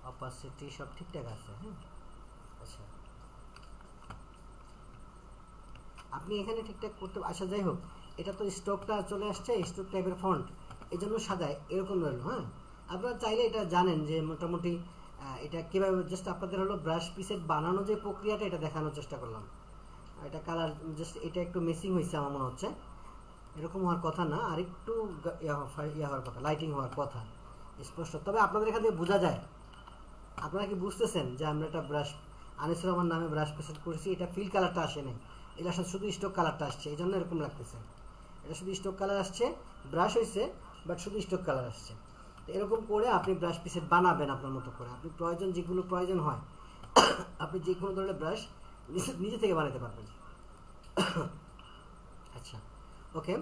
অপাসিটি সব ঠিকঠাক আছে। হ্যাঁ, আচ্ছা, আপনি এখানে ঠিকঠাক করতে, আচ্ছা যাই হোক, এটা তো স্ট্রোকটা চলে আসছে, স্ট্রোক টাইপের ফন্ট, এই জন্য সাদায় এরকম রইল। হ্যাঁ, আপনারা চাইলে এটা জানেন যে মোটামুটি এটা কীভাবে, জাস্ট আপনাদের হলো ব্রাশ পিসেট বানানো যে প্রক্রিয়াটা এটা দেখানোর চেষ্টা করলাম। এটা কালার জাস্ট এটা একটু মিসিং হয়েছে আমার মনে হচ্ছে, এরকম হওয়ার কথা না, আর একটু ইয়া হওয়ার কথা, লাইটিং হওয়ার কথা স্পষ্ট। তবে আপনাদের এখান থেকে বোঝা যায়, আপনারা কি বুঝতেছেন যে আমরা একটা ব্রাশ আনিসুর রহমান নামে ব্রাশ পিসেট করেছি, এটা ফিল কালারটা আসে নাই, এটা শুধু স্টক কালারটা আসছে, এই জন্য এরকম লাগতেছে। এটা শুধু স্টক কালার আসছে, ব্রাশ হয়েছে বাট শুধু স্টক কালার আসছে। তো এরকম করে আপনি ব্রাশ পিসেট বানাবেন আপনার মতো করে, আপনি প্রয়োজন যেগুলো প্রয়োজন হয় আপনি যে কোনো ধরনের ব্রাশ নিজে থেকে বানাতে পারবেন। আচ্ছা, ওকে,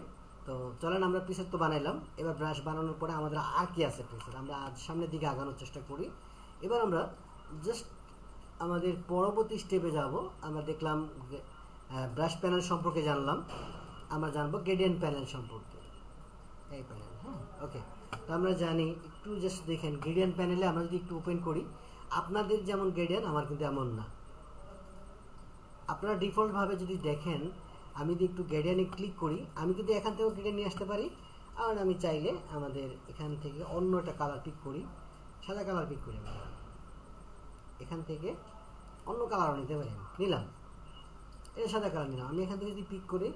তো চলেন আমরা প্রিসেট তো বানাইলাম, এবার ব্রাশ বানানোর পরে আমাদের আর কি আছে প্রিসেট, আমরা আজ সামনের দিকে আগানোর চেষ্টা করি। এবার আমরা জাস্ট আমাদের পরবর্তী স্টেপে যাব। আমরা দেখলাম ব্রাশ প্যানেল সম্পর্কে জানলাম, আমরা জানবো গ্রেডিয়েন্ট প্যানেল সম্পর্কে। এই প্যানেল, হ্যাঁ, ওকে। তো আমরা জানি, একটু জাস্ট দেখেন গ্রেডিয়েন্ট প্যানেলে আমরা যদি একটু ওপেন করি, আপনাদের যেমন গ্রেডিয়েন্ট আমার কিন্তু এমন না। আপনারা ডিফল্টভাবে যদি দেখেন, আমি যদি একটু গ্রেডিয়েন্টে ক্লিক করি, আমি কিন্তু এখান থেকেও গ্রেডিয়েন্ট নিয়ে আসতে পারি, আর আমি চাইলে আমাদের এখান থেকে অন্য একটা কালার পিক করি, সাদা কালার পিক করি, এখান থেকে অন্য কালারও নিতে পারি, নিলাম, এটা সাদা কালার নিলাম। আমি এখান থেকে যদি পিক করি,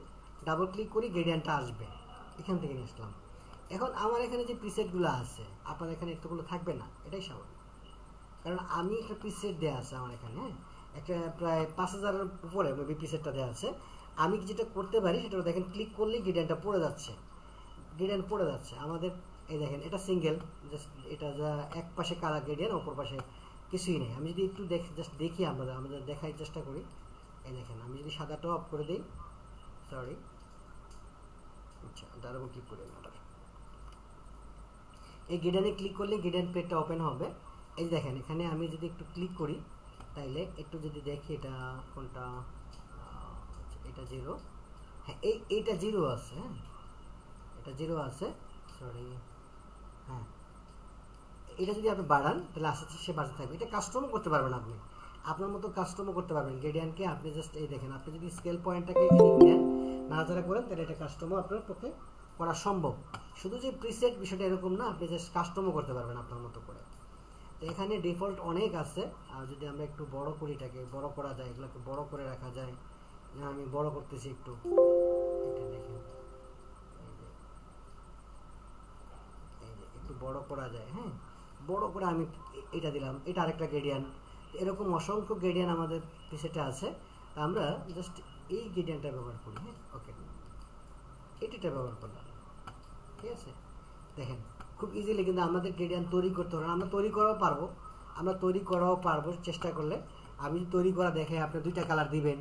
ডাবল ক্লিক করি, গ্রেডিয়েন্টটা আসবে, এখান থেকে নিয়ে আসলাম। এখন আমার এখানে যে প্রিসেটগুলো আছে, আপনার এখানে এতগুলো থাকবে না, এটাই স্বাভাবিক, কারণ আমি একটা প্রিসেট দেওয়া আছে আমার এখানে, হ্যাঁ, একটা প্রায় 5000-এর উপরে মেবি প্রিসেটটা দেওয়া আছে। আমি যেটা করতে পারি সেটা দেখেন, ক্লিক করলেই গ্রেডিয়েন্টটা পড়ে যাচ্ছে, গ্রেডিয়েন্ট পড়ে যাচ্ছে আমাদের। এই দেখেন, এটা সিঙ্গেল, জাস্ট এটা যা এক পাশে কালার গ্রেডিয়েন্ট, অপর পাশে কিছুই নেই। আমি যদি একটু জাস্ট দেখি, আমাদের দেখার চেষ্টা করি, এই দেখেন, আমি যদি সাদাটা অফ করে দিই, সরি, আচ্ছা, তার উপর ক্লিক করি, আবার এই গ্রেডিয়েন্টে ক্লিক করলে গ্রেডিয়েন্ট পেজটা ওপেন হবে। এই দেখেন, এখানে আমি যদি একটু ক্লিক করি, তাইলে একটু যদি দেখি এটা কোনটা, এটা 0, হ্যাঁ, এইটা 0 আছে, হ্যাঁ, এটা 0 আছে, সরি, হ্যাঁ, এটা যদি আপনি বাড়ান তাহলে আস্তে আস্তে সে বাড়তে থাকবে। এটা কাস্টমও করতে পারবেন, আপনি আপনার মতো কাস্টমও করতে পারবেন গ্রেডিয়েন্টকে। আপনি জাস্ট এই দেখেন, আপনি যদি স্কেল পয়েন্টটাকে নেন, নাড়াচাড়া করেন, তাহলে এটা কাস্টমও আপনার পক্ষে করা সম্ভব। শুধু যে প্রিসেট বিষয়টা এরকম না, আপনি জাস্ট কাস্টমও করতে পারবেন আপনার মতো করে। তো এখানে ডিফল্ট অনেক আছে, আর যদি আমরা একটু বড় করি, এটাকে বড় করা যায়, এগুলোকে বড় করে রাখা যায়। আমি বড় করতেছি একটু, এটা দেখেন, একটু বড় করা যায়, হ্যাঁ, বড় করে আমি এটা দিলাম, এটা আরেকটা গ্রেডিয়েন্ট। এরকম অসংখ্য গ্রেডিয়েন্ট আমাদের পিসেটে আছে, আমরা জাস্ট এই গ্রেডিয়েন্টটা ব্যবহার করি, হ্যাঁ, ওকে, এটা ব্যবহার করলাম, ঠিক আছে। দেখেন, খুব ইজিলি কিন্তু আমাদের গ্রেডিয়েন্ট তৈরি করতে হবে, আমরা তৈরি করাও পারবো চেষ্টা করলে। আমি যদি তৈরি করা দেখে আপনি 2টা কালার দিবেন,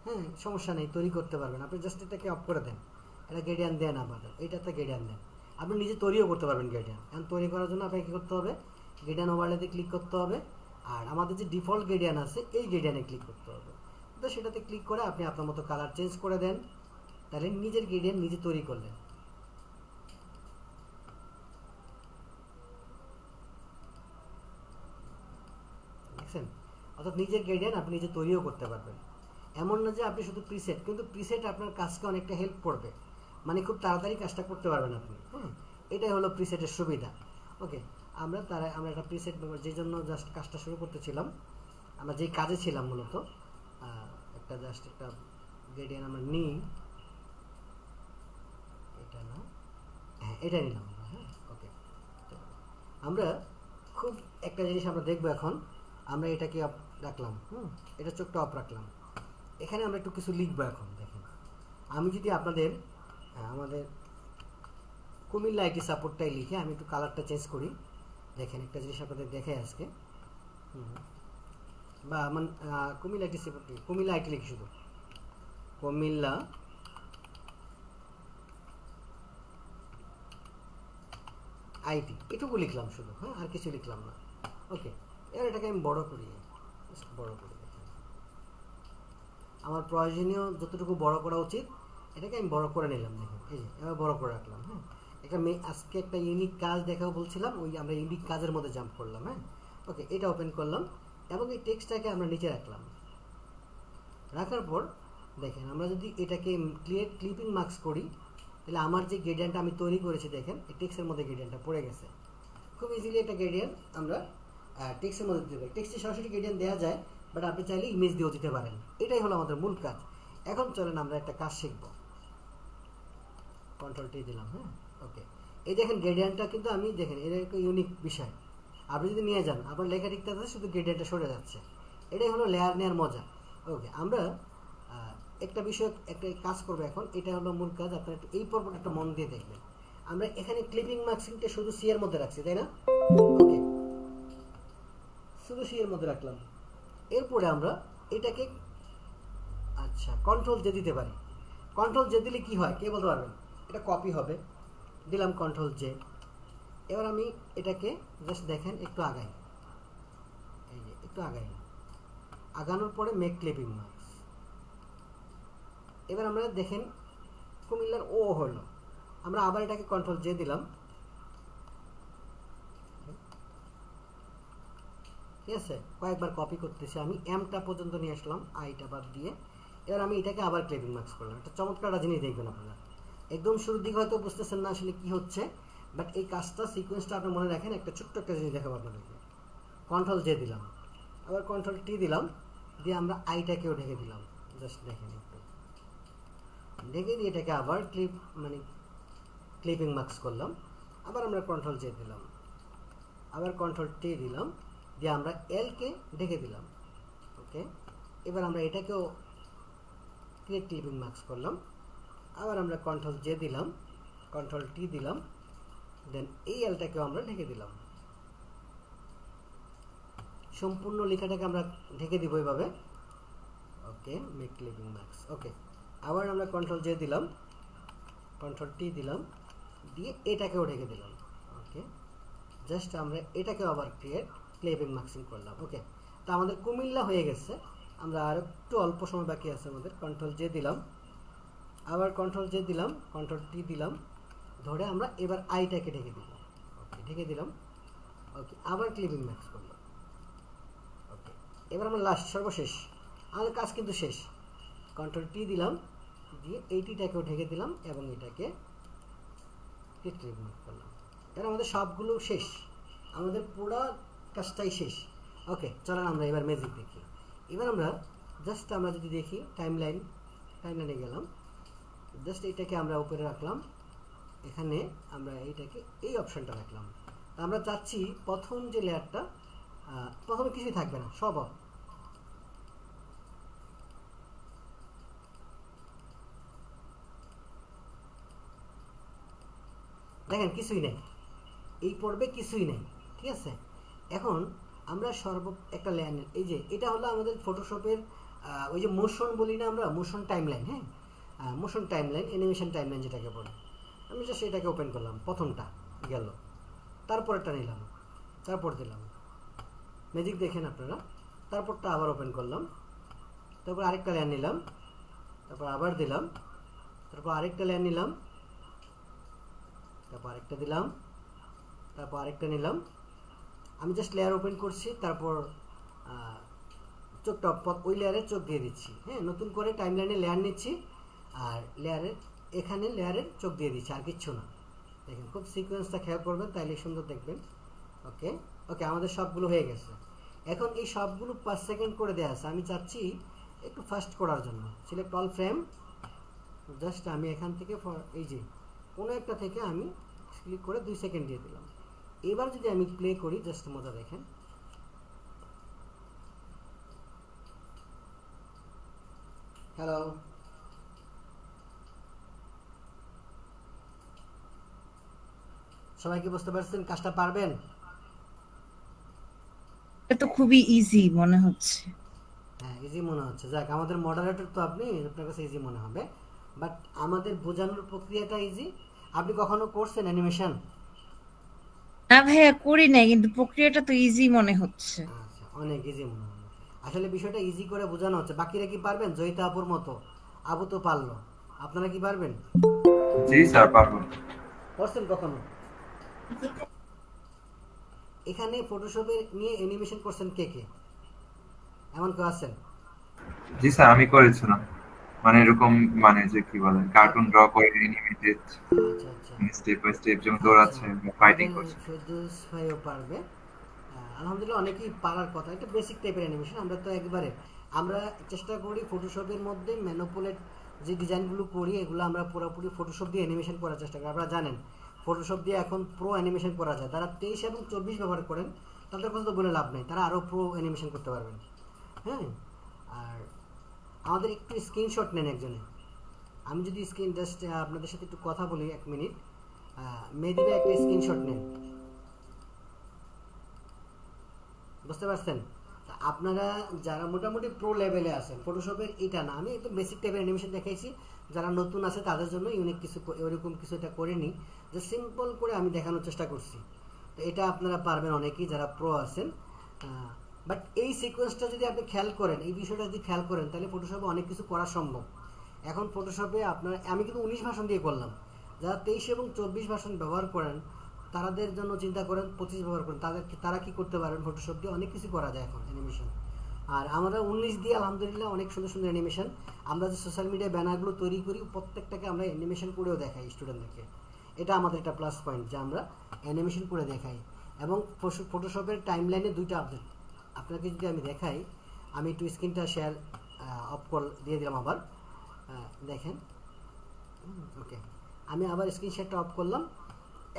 হ্যাঁ, সমস্যা নেই, তৈরি করতে পারবেন। আপনি জাস্ট এটাকে অফ করে দেন, এটা গ্রেডিয়েন্ট দেন, আমাদের এইটাতে গ্রেডিয়েন্ট দেন, আপনি নিজে তৈরিও করতে পারবেন গ্রেডিয়েন্ট। এখন তৈরি করার জন্য আপনাকে কী করতে হবে, গ্রেডিয়েন্ট ওভারলেতে ক্লিক করতে হবে, আর আমাদের যে ডিফল্ট গ্রেডিয়েন্ট আছে এই গ্রেডিয়েন্টে ক্লিক করতে হবে। তো সেটাতে ক্লিক করে আপনি আপনার মতো কালার চেঞ্জ করে দেন, তাহলে নিজের গ্রেডিয়েন্ট নিজে তৈরি করলেন। দেখছেন, অর্থাৎ নিজের গ্রেডিয়েন্ট আপনি নিজে তৈরিও করতে পারবেন। এমন না যে আপনি শুধু প্রিসেট, কিন্তু প্রিসেট আপনার কাজকে অনেকটা হেল্প করবে, মানে খুব তাড়াতাড়ি কাজটা করতে পারবেন আপনি, হ্যাঁ, এটাই হলো প্রিসেটের সুবিধা। ওকে, আমরা একটা প্রিসেট যে জন্য জাস্ট কাজটা শুরু করতেছিলাম, আমরা যেই কাজে ছিলাম মূলত, একটা গ্রেডিয়েন্ট আমরা নিই, এটা না, হ্যাঁ, এটা নিলাম আমরা, হ্যাঁ, ওকে। আমরা খুব একটা জিনিস আমরা দেখবো এখন, আমরা এটাকে অফ রাখলাম, এটা চোখটা অফ রাখলাম, এখানে আমরা একটু কিছু লিখবো এখন। দেখেন, আমি যদি আপনাদের আমাদের কুমিল্লা আইটি সাপোর্টটাই লিখে আমি একটু কালারটা চেঞ্জ করি, দেখেন একটা জিনিস আপনাদের দেখে আজকে, বা আমার Comilla IT support, Comilla IT লিখি, শুধু কুমিল্লা আইটি এটুকু লিখলাম শুধু, হ্যাঁ, আর কিছু লিখলাম না। ওকে, এবার এটাকে আমি বড় করি, আমার প্রয়োজনীয় যতটুকু বড় করা উচিত এটাকে আমি বড় করে নিলাম। দেখুন, এই যে এবার বড় করে রাখলাম, হ্যাঁ। আজকে একটা ইউনিক কাজ দেখাবো বলছিলাম, ওই আমরা ইউনিক কাজের মধ্যে জাম্প করলাম, হ্যাঁ, ওকে। এটা ওপেন করলাম এবং এই টেক্সটটাকে আমরা নিচে রাখলাম। রাখার পর দেখেন, আমরা যদি এটাকে ক্লিপিং মার্কস করি, তাহলে আমার যে গ্রেডিয়েন্টটা আমি তৈরি করেছি, দেখেন এই টেক্সটের মধ্যে গ্রেডিয়েন্টটা পড়ে গেছে। খুব ইজিলি একটা গ্রেডিয়েন্ট আমরা টেক্সটের মধ্যে দিতে পারি। টেক্সটে সরাসরি গ্রেডিয়েন্ট দেওয়া যায়, বাট আপনি চাইলে ইমেজ দিয়েও দিতে পারেন। এটাই হলো আমাদের মূল কাজ। এখন চলেন আমরা একটা কাজ শিখব। কন্ট্রোল টি দিলাম, হ্যাঁ, ওকে। এই দেখেন গ্রেডিয়েন্টটা কিন্তু আমি দেখেন এটা একটা ইউনিক বিষয়। আপনি যদি নিয়ে যান আপনার লেখা লিখতে আছে, শুধু গ্রেডিয়েন্টটা সরে যাচ্ছে। এটাই হলো লেয়ার নেওয়ার মজা। ওকে, আমরা একটা বিষয় একটা কাজ করবো এখন। এটা হলো মূল কাজ। আপনারা একটু এই পর্বটা একটু মন দিয়ে দেখবেন। আমরা এখানে ক্লিপিং মার্কিংটা শুধু সি এর মধ্যে রাখছি, তাই না? ওকে, শুধু সি এর মধ্যে রাখলাম। এরপরে আমরা এটাকে আচ্ছা কন্ট্রোল জে দিতে পারি। কন্ট্রোল জে দিলে কি হয় কে বলতে পারবেন? এটা কপি হবে, দিলাম কন্ট্রোল জে। এবার আমি এটাকে জাস্ট দেখেন একটু আগাই, এই যে একটু আগাই, আগানোর পরে মেক ক্লিপিং মার্কস। এবার আমরা দেখেন কুমিল্লার ও হলো। আমরা আবার এটাকে কন্ট্রোল জে দিলাম, ঠিক আছে? কয়েকবার কপি করতেছি আমি, এমটা পর্যন্ত নিয়ে আসলাম, আইটা বাদ দিয়ে। এবার আমি এটাকে আবার ক্লিপিং মার্কস করলাম। একটা চমৎকার জিনিস দেখবেন আপনারা। একদম শুরুর দিকে হয়তো বুঝতেছেন না আসলে কি হচ্ছে, বাট এই কাজটা সিকোয়েন্সটা আপনি মনে রাখেন। একটা ছোট্ট একটা জিনিস দেখাবো আপনাদেরকে। কন্ট্রোল জে দিলাম, আবার কন্ট্রোল টি দিলাম, দিয়ে আমরা আইটাকেও ঢেকে দিলাম। জাস্ট দেখেন একটু ঢেকে দিয়ে এটাকে আবার ক্লিপিং মার্কস করলাম। আবার আমরা কন্ট্রোল জে দিলাম, আবার কন্ট্রোল টি দিলাম, দিয়ে আমরা এলকে ঢেকে দিলাম। ওকে, এবার আমরা এটাকেও ক্লিপিং মার্কস করলাম। আবার আমরা কন্ট্রোল জে দিলাম, কন্ট্রোল টি দিলাম, দেন এই এলটাকেও আমরা ঢেকে দিলাম। সম্পূর্ণ লেখাটাকে আমরা ঢেকে দিব এভাবে। ওকে, মেক ক্লিপিং মার্কস। ওকে, আবার আমরা কন্ট্রোল জে দিলাম, কন্ট্রোল টি দিলাম, দিয়ে এটাকেও ঢেকে দিলাম। ওকে, জাস্ট আমরা এটাকেও আবার ক্লিপিং মার্কসিং করলাম। ওকে, তো আমাদের কুমিল্লা হয়ে গেছে। আমরা আর একটু অল্প সময় বাকি আছে আমাদের। কন্ট্রোল জে দিলাম, আবার কন্ট্রোল জে দিলাম, কন্ট্রোল টি দিলাম, ধরে আমরা এবার আইটাকে ঢেকে দিলাম। ওকে, ঢেকে দিলাম। ওকে, আবার ক্লিপিং মার্কস করলাম। ওকে, এবার আমরা লাস্ট সর্বশেষ আমাদের কাজ কিন্তু শেষ। কন্ট্রোল টি দিলাম, দিয়ে এইটিটাকেও ঢেকে দিলাম এবং এটাকে ক্লিপিং মার্ক করলাম। এবার আমাদের সবগুলো শেষ, আমাদের পুরো কাজটাই শেষ। ওকে, চলেন আমরা এবার ম্যাজিক দেখি। এবার আমরা জাস্ট আমরা যদি দেখি টাইমলাইনে গেলাম, জাস্ট এইটাকে আমরা উপরে রাখলাম, এখানে আমরা এইটাকে এই অপশনটা রাখলাম। আমরা চাচ্ছি প্রথম যে লেয়ারটা, প্রথমে কিছুই থাকবে না, সব দেখেন কিছুই নেই, এই পর্বে কিছুই নেই, ঠিক আছে? এখন আমরা একটা লেয়ার, এই যে এটা হলো আমাদের ফটোশপের ওই যে মোশন বলি না আমরা, মোশন টাইমলাইন। হ্যাঁ, মোশন টাইমলাইন, অ্যানিমেশন টাইমলাইন যেটাকে বলে। আমি জাস্ট এটাকে ওপেন করলাম, প্রথমটা গেল, তারপরটা নিলাম, তারপর দিলাম, ম্যাজিক দেখেন আপনারা। তারপরটা আবার ওপেন করলাম, তারপর আরেকটা লেয়ার নিলাম, তারপর আবার দিলাম, তারপর আরেকটা লেয়ার নিলাম, তারপর আরেকটা দিলাম, তারপর আরেকটা নিলাম। আমি জাস্ট লেয়ার ওপেন করছি, তারপর চোখটা ওই লেয়ারে চোখ দিয়ে দিচ্ছি। হ্যাঁ, নতুন করে টাইমলাইনে লেয়ার নিচ্ছি, আর এখানে লেয়ারের চোখ দিয়ে দিচ্ছি, আর কিচ্ছু না। দেখেন খুব সিকোয়েন্সটা খেয়াল করবেন, তাইলে সুন্দর দেখবেন। ওকে ওকে, আমাদের সবগুলো হয়ে গেছে। এখন এই সবগুলো 5 সেকেন্ড করে দেওয়া আছে, আমি চাচ্ছি একটু ফাস্ট করার জন্য। সিলেক্ট অল ফ্রেম, জাস্ট আমি এখান থেকে এই যে কোনো একটা থেকে আমি ক্লিক করে 2 সেকেন্ড দিয়ে দিলাম। এবার যদি আমি প্লে করি, জাস্ট মজা দেখেন। হ্যালো, সবাই কি বুঝতে পারছেন? কাজটা পারবেন? এটা তো খুবই ইজি মনে হচ্ছে। হ্যাঁ, ইজি মনে হচ্ছে। যাক, আমাদের মডারেটর তো আপনি, আপনার কাছে ইজি মনে হবে, বাট আমাদের বোঝানোর প্রক্রিয়াটা ইজি। আপনি কখনো করছেন অ্যানিমেশন? না ভাইয়া করি নাই, কিন্তু প্রক্রিয়াটা তো ইজি মনে হচ্ছে। আচ্ছা, অনেক ইজি মনে হবে। আসলে বিষয়টা ইজি করে বোঝানো হচ্ছে। বাকিরা কি পারবেন? জয়িতা আপুর মতো। আবু তো পারলো, আপনারা কি পারবেন? জি স্যার, পারবো। করছেন কখনো? এখানে ফটোশপে নিয়ে অ্যানিমেশন করছেন কে কে? এমন কেউ আছেন? জি স্যার, আমি করেছিলাম। মানে এরকম, মানে যে কি বলে, কার্টুন ড্র করে অ্যানিমেটেড। আচ্ছা আচ্ছা, আচ্ছা স্টেপ বাই স্টেপ যেমন দৌড়াচ্ছে ফাইটিং আমাদের করছে। ফেরদৌস ভাইও পারবে। আলহামদুলিল্লাহ অনেকেই পারার কথা, এটা বেসিক টাইপের অ্যানিমেশন। আমরা তো একবারে আমরা চেষ্টা করি ফটোশপের মধ্যে ম্যানুপুলেট যে ডিজাইনগুলো করি এগুলো আমরা পুরোপুরি ফটোশপ দিয়ে অ্যানিমেশন করার চেষ্টা করি। আপনারা জানেন ফটোশপ দিয়ে এখন প্রো অ্যানিমেশন করা যায়। যারা 23 এবং 24 ব্যবহার করেন তাদের কথা তো বলে লাভ নেই, তারা আরও প্রো অ্যানিমেশন করতে পারবেন। হ্যাঁ, আর আমাদের একটু স্ক্রিনশট নেন একজনে। আমি যদি স্ক্রিন জাস্ট আপনাদের সাথে একটু কথা বলি 1 মিনিট। মেহেদি ভাই একটা স্ক্রিনশট নেন, বুঝতে পারছেন? তা আপনারা যারা মোটামুটি প্রো লেভেলে আছেন ফটোশপের, এটা না আমি একদম বেসিক টাইপের অ্যানিমেশন দেখাইছি। যারা নতুন আছে তাদের জন্য ইউনিক কিছু এরকম কিছু এটা করিনি, যে সিম্পল করে আমি দেখানোর চেষ্টা করছি। তো এটা আপনারা পারবেন অনেকেই যারা প্রো আছেন। বাট এই সিকোয়েন্সটা যদি আপনি খেয়াল করেন, এই বিষয়টা যদি খেয়াল করেন, তাহলে ফটোশপে অনেক কিছু করা সম্ভব। এখন ফটোশপে আপনার আমি কিন্তু 19 ভার্সন দিয়ে করলাম। যারা 23 এবং 24 ভার্সন ব্যবহার করেন তাদের জন্য চিন্তা করেন, 25 ব্যবহার করেন, তারা কি করতে পারেন? ফটোশপ দিয়ে অনেক কিছু করা যায় এখন অ্যানিমেশন। আর আমরা 19 দিয়ে আলহামদুলিল্লাহ অনেক সুন্দর সুন্দর অ্যানিমেশন, আমরা যে সোশ্যাল মিডিয়ায় ব্যানারগুলো তৈরি করি প্রত্যেকটাকে আমরা অ্যানিমেশন করেও দেখাই স্টুডেন্টদেরকে। এটা আমাদের একটা প্লাস পয়েন্ট যে আমরা অ্যানিমেশন করে দেখাই। এবং ফটোশপের টাইমলাইনে 2টা আপডেট আপনাকে যদি আমি দেখাই, আমি একটু স্ক্রিনটা শেয়ার অফ কল দিয়ে দিলাম আবার, দেখেন। ওকে, আমি আবার স্ক্রিন শেয়ারটা অফ করলাম।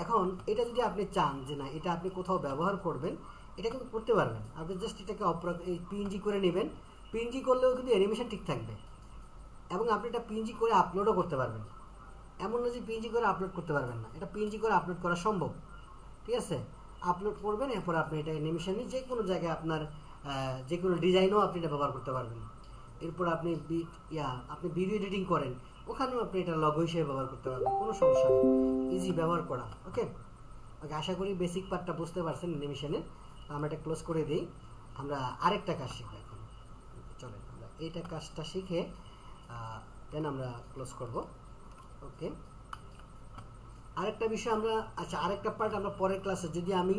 এখন এটা যদি আপনি চান যে না এটা আপনি কোথাও ব্যবহার করবেন, এটা কিন্তু করতে পারবেন। আপনি জাস্ট এটাকে এই পিএনজি করে নেবেন, পিএনজি করলেও কিন্তু অ্যানিমেশন ঠিক থাকবে। এবং আপনি এটা পিএনজি করে আপলোডও করতে পারবেন। এমন না যে পিএনজি করে আপলোড করতে পারবেন না, এটা পিএনজি করে আপলোড করা সম্ভব। ঠিক আছে, আপলোড করবেন, এরপর আপনি এটা অ্যানিমেশনে যে কোনো জায়গায় আপনার যে কোনো ডিজাইনও আপনি এটা ব্যবহার করতে পারবেন। এরপর আপনি আপনি ভিডিও এডিটিং করেন, ওখানেও আপনি এটা লগো হিসেবে ব্যবহার করতে পারবেন, কোনো সমস্যা নেই, ইজি ব্যবহার করা। ওকে ওকে, আশা করি বেসিক পার্টটা বুঝতে পারছেন অ্যানিমেশনে। আমরা এটা ক্লোজ করে দিই, আমরা আরেকটা কাজ শিখবো এখন। চলেন আমরা এইটা কাজটা শিখে দেন আমরা ক্লোজ করব। ওকে, আরেকটা বিষয় আমরা, আচ্ছা আরেকটা পার্ট আমরা পরের ক্লাসে, যদি আমি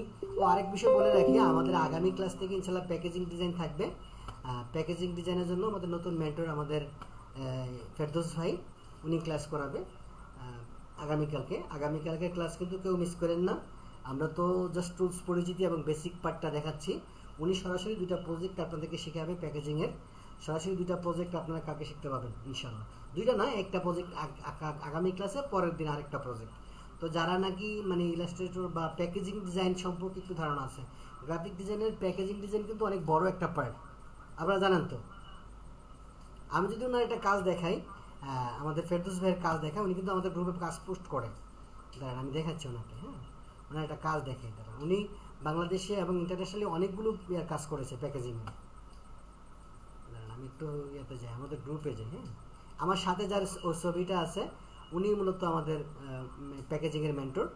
আরেক বিষয় বলে রাখি, আমাদের আগামী ক্লাস থেকে ইনশাল্লাহ প্যাকেজিং ডিজাইন থাকবে। প্যাকেজিং ডিজাইনের জন্য আমাদের নতুন মেন্টর আমাদের ফেরদৌস ভাই, উনি ক্লাস করাবে আগামীকালকে ক্লাস কিন্তু কেউ মিস করেন না। আমরা তো জাস্ট টুলস পরিচিতি এবং বেসিক পার্টটা দেখাচ্ছি। উনি সরাসরি 2টা প্রজেক্ট আপনাদেরকে শেখাবে প্যাকেজিংয়ের। সরাসরি 2টা প্রজেক্ট আপনারা কালকে শিখতে পাবেন ইনশাল্লাহ। 2টা না, একটা প্রজেক্ট আগামী ক্লাসে, পরের দিন আরেকটা প্রজেক্ট। তো যারা নাকি মানে ইলাস্ট্রেটর বা প্যাকেজিং ডিজাইন সম্পর্কে একটু ধারণা আছে, গ্রাফিক ডিজাইনের প্যাকেজিং ডিজাইন কিন্তু অনেক বড় একটা পার্ট, আপনারা জানেন তো। আমি যদি ওনার একটা কাজ দেখাই, আমাদের ফেরদৌস ভাইয়ের কাজ দেখাই, উনি কিন্তু আমাদের গ্রুপে কাজ পোস্ট করে। দাঁড়ান আমি দেখাচ্ছি ওনাকে। হ্যাঁ, ওনার একটা কাজ দেখাই, দাঁড়ান। উনি বাংলাদেশে এবং ইন্টারন্যাশনালি অনেকগুলো কাজ করেছে প্যাকেজিংয়ে। দাঁড়ান আমি একটু ইয়েতে যাই, আমাদের গ্রুপে যাই। হ্যাঁ, আমার সাথে যার ছবিটা আছে উনি মূলত আমাদের প্যাকেজিংয়ের মেন্টর।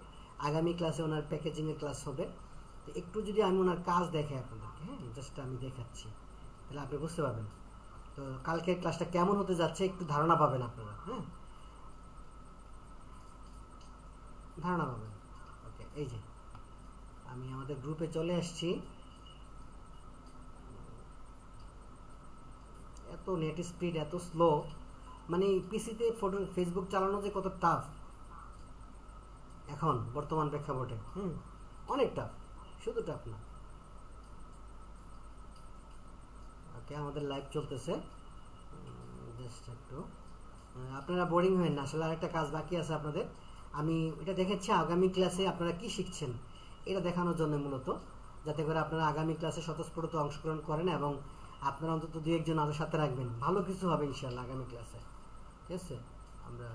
আগামী ক্লাসে ওনার প্যাকেজিংয়ের ক্লাস হবে। তো একটু যদি আমি ওনার কাজ দেখাই আপনাদেরকে, হ্যাঁ জাস্ট আমি দেখাচ্ছি, তাহলে আপনি বুঝতে পারবেন। তো কালকের ক্লাসটা কেমন হতে যাচ্ছে একটু ধারণা পাবেন আপনারা। হ্যাঁ, ধারণা পাবেন। ওকে, এই যে আমি আমাদের গ্রুপে চলে আসছি। এত নেট স্পিড এত স্লো, মানে পিসিতে ফেসবুক চালানো যে কত টাফ এখন বর্তমান প্রেক্ষাপটে। অনেক টাফ, শুধু টাফ না। ওকে, আমাদের লাইভ চলতেছে, জাস্ট একটু আপনারা বোরিং হবেন না, আসলে আরেকটা কাজ বাকি আছে আপনাদের। আমি এটা দেখেছি আগামী ক্লাসে আপনারা কি শিখছেন এটা দেখানোর জন্য মূলত, যাতে করে আপনারা আগামী ক্লাসে স্বতঃস্ফূর্ত অংশগ্রহণ করেন এবং আপনারা অন্তত 2-1 জন আরও সাথে রাখবেন। ভালো কিছু হবে ইনশাল্লাহ আগামী ক্লাসে। ঠিক আছে, আমরা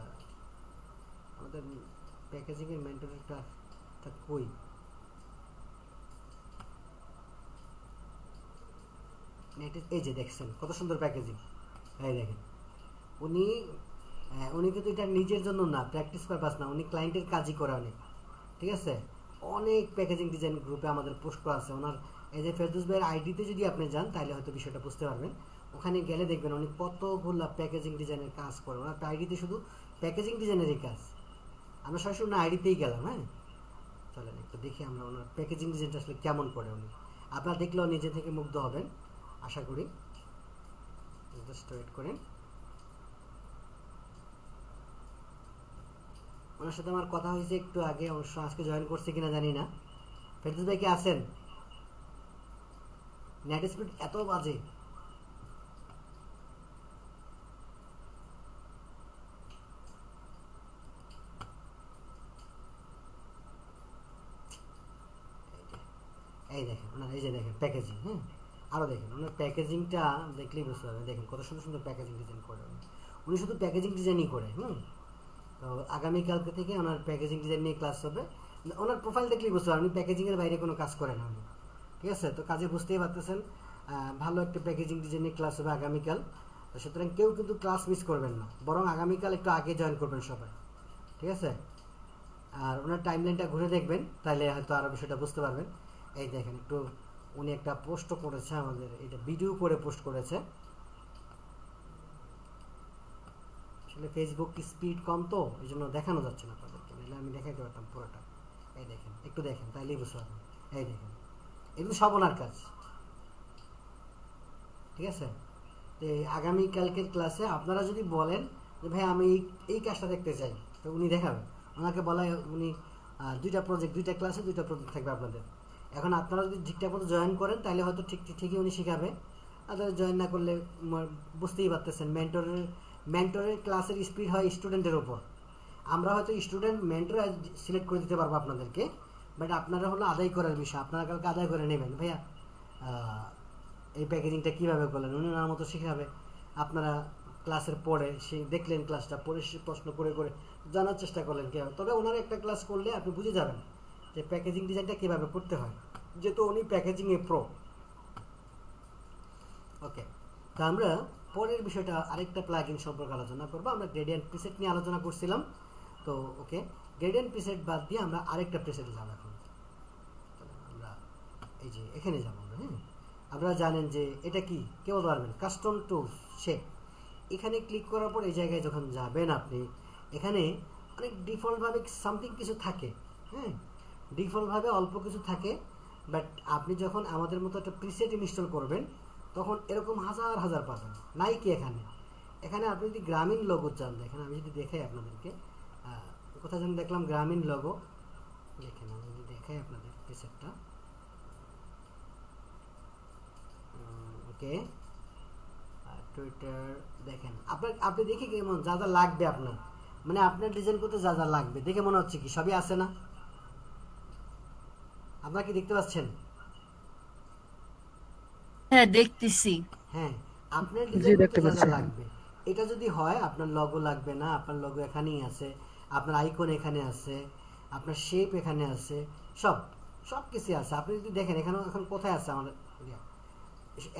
আমাদের প্যাকেজিংয়ের মেন্টরটা কই, এই যে দেখছেন কত সুন্দর প্যাকেজিং। এই দেখেন উনি কিন্তু এটা নিজের জন্য না, প্র্যাকটিস পারপাস না, উনি ক্লায়েন্টের কাজই করে অনেক। ঠিক আছে, অনেক প্যাকেজিং ডিজাইন গ্রুপে আমাদের পোস্ট করা আছে ওনার। এই যে ফেরদৌস ভাইয়ের আইডিতে যদি আপনি যান তাহলে হয়তো বিষয়টা বুঝতে পারবেন। ওখানে গেলে দেখবেন উনি কতগুলো প্যাকেজিং ডিজাইনের কাজ করে, ওনার আইডিতে শুধু প্যাকেজিং ডিজাইনেরই কাজ। আমরা সরাসরি ওনার আইডিতেই গেলাম। হ্যাঁ, চলেন একটু দেখি আমরা ওনার প্যাকেজিং ডিজাইনটা আসলে কেমন করে উনি। আপনারা দেখলেও নিজে থেকে মুগ্ধ হবেন আশা করি। জাস্ট ওয়েট করেন। ওনার সাথে আমার কথা হয়েছে একটু আগে, অবশ্য আজকে জয়েন করছে কিনা জানি না। ফেরদৌস ভাই কি আছেন? নেট স্পিড এত বাজে। এই দেখেন ওনার, এই যে দেখেন প্যাকেজিং, হ্যাঁ আরও দেখেন ওনার প্যাকেজিংটা দেখলেই বুঝতে পারবেন। দেখেন কত সুন্দর সুন্দর প্যাকেজিং ডিজাইন করে উনি শুধু প্যাকেজিং ডিজাইনই করে। তো আগামীকালকে থেকে ওনার প্যাকেজিং ডিজাইন নিয়ে ক্লাস হবে। ওনার প্রোফাইল দেখলেই বুঝতে পারবেন উনি প্যাকেজিংয়ের বাইরে কোনো কাজ করে না উনি, ঠিক আছে? তো কাজে বুঝতেই পারতেছেন ভালো একটা প্যাকেজিং ডিজাইন নিয়ে ক্লাস হবে আগামীকাল। তো সুতরাং কেউ কিন্তু ক্লাস মিস করবেন না, বরং আগামীকাল একটু আগে জয়েন করবেন সবাই, ঠিক আছে? আর ওনার টাইমলাইনটা ঘুরে দেখবেন, তাহলে হয়তো আরও বিষয়টা বুঝতে পারবেন। এই দেখেন একটু উনি একটা পোস্টও করেছে আমাদের, এটা ভিডিও করে পোস্ট করেছে। আসলে ফেসবুক স্পিড কম তো এই জন্য দেখানো যাচ্ছে না আপনাদেরকে, নাহলে আমি দেখাইতে পারতাম পুরোটা। এই দেখেন একটু দেখেন, তাইলেই বুঝতে পারবেন। এই দেখেন এগুলো সব ওনার কাজ, ঠিক আছে? তো আগামীকালকের ক্লাসে আপনারা যদি বলেন যে ভাই আমি এই কাজটা দেখতে চাই, তো উনি দেখাবেন। ওনাকে বলা উনি দুইটা ক্লাসে দুইটা প্রজেক্ট থাকবে আপনাদের। এখন আপনারা যদি ঠিকঠাক মতো জয়েন করেন তাহলে হয়তো ঠিকই উনি শেখাবে। আর জয়েন না করলে বুঝতেই পারতেছেন মেন্টরের ক্লাসের স্পিড হয় স্টুডেন্টের ওপর। আমরা হয়তো স্টুডেন্ট মেন্টর সিলেক্ট করে দিতে পারবো আপনাদেরকে, বাট আপনারা হলো আদায় করার বিষয়, আপনারা কালকে আদায় করে নেবেন। ভাইয়া এই প্যাকেজিংটা কীভাবে করলেন, উনি ওনার মতো শেখাবে। আপনারা ক্লাসের পরে দেখলেন, ক্লাসটা পরে প্রশ্ন করে করে জানার চেষ্টা করলেন কীভাবে। তবে ওনার একটা ক্লাস করলে আপনি বুঝে যাবেন যে প্যাকেজিং ডিজাইনটা কীভাবে করতে হয়, যেহেতু উনি প্যাকেজিংয়ে প্রো। ওকে, তো আমরা পরের বিষয়টা আরেকটা প্লাগইন সম্পর্কে আলোচনা করবো। আমরা গ্রেডিয়েন্ট প্রিসেট নিয়ে আলোচনা করছিলাম, তো ওকে গ্রেডিয়েন্ট প্রিসেট বাদ দিয়ে আমরা আরেকটা প্রিসেটে যাবো। এখন আমরা এই যে এখানে যাবো আমরা, হ্যাঁ আপনারা জানেন যে এটা কি কেউ পারবেন কাস্টম টু শেপ। এখানে ক্লিক করার পর এই জায়গায় যখন যাবেন আপনি, এখানে অনেক ডিফল্টভাবে সামথিং কিছু থাকে, হ্যাঁ ডিফল্টভাবে অল্প কিছু থাকে। বাট আপনি যখন আমাদের মতো একটা প্রিসেট ইনস্টল করবেন তখন এরকম হাজার হাজার পাবেন। নাই কি এখানে আপনি যদি গ্রামীণ লোগো চান, দেখেন আমি যদি দেখাই আপনাদেরকে, কোথায় যেন দেখলাম গ্রামীণ লোগো, দেখেন আমি যদি দেখাই আপনাদের প্রিসেটটা। ওকে টুইটার দেখেন আপনি দেখে কেমন যা যা লাগবে আপনার, মানে আপনার ডিজাইন করতে যা যা লাগবে দেখে মনে হচ্ছে কি সবই আছে না? আপনারা কি দেখতে পাচ্ছেন? হ্যাঁ দেখতেছি। হ্যাঁ আপনার জি ডিজাইন দেখতে করতে যা যা পাচ্ছি। লাগবে, এটা যদি হয় আপনার লগো লাগবে না, আপনার লগো এখানেই আছে, আপনার আইকন এখানে আছে, আপনার শেপ এখানে আছে, সব কিছু আছে। আপনি যদি দেখেন এখন কোথায় আছে আমাদের,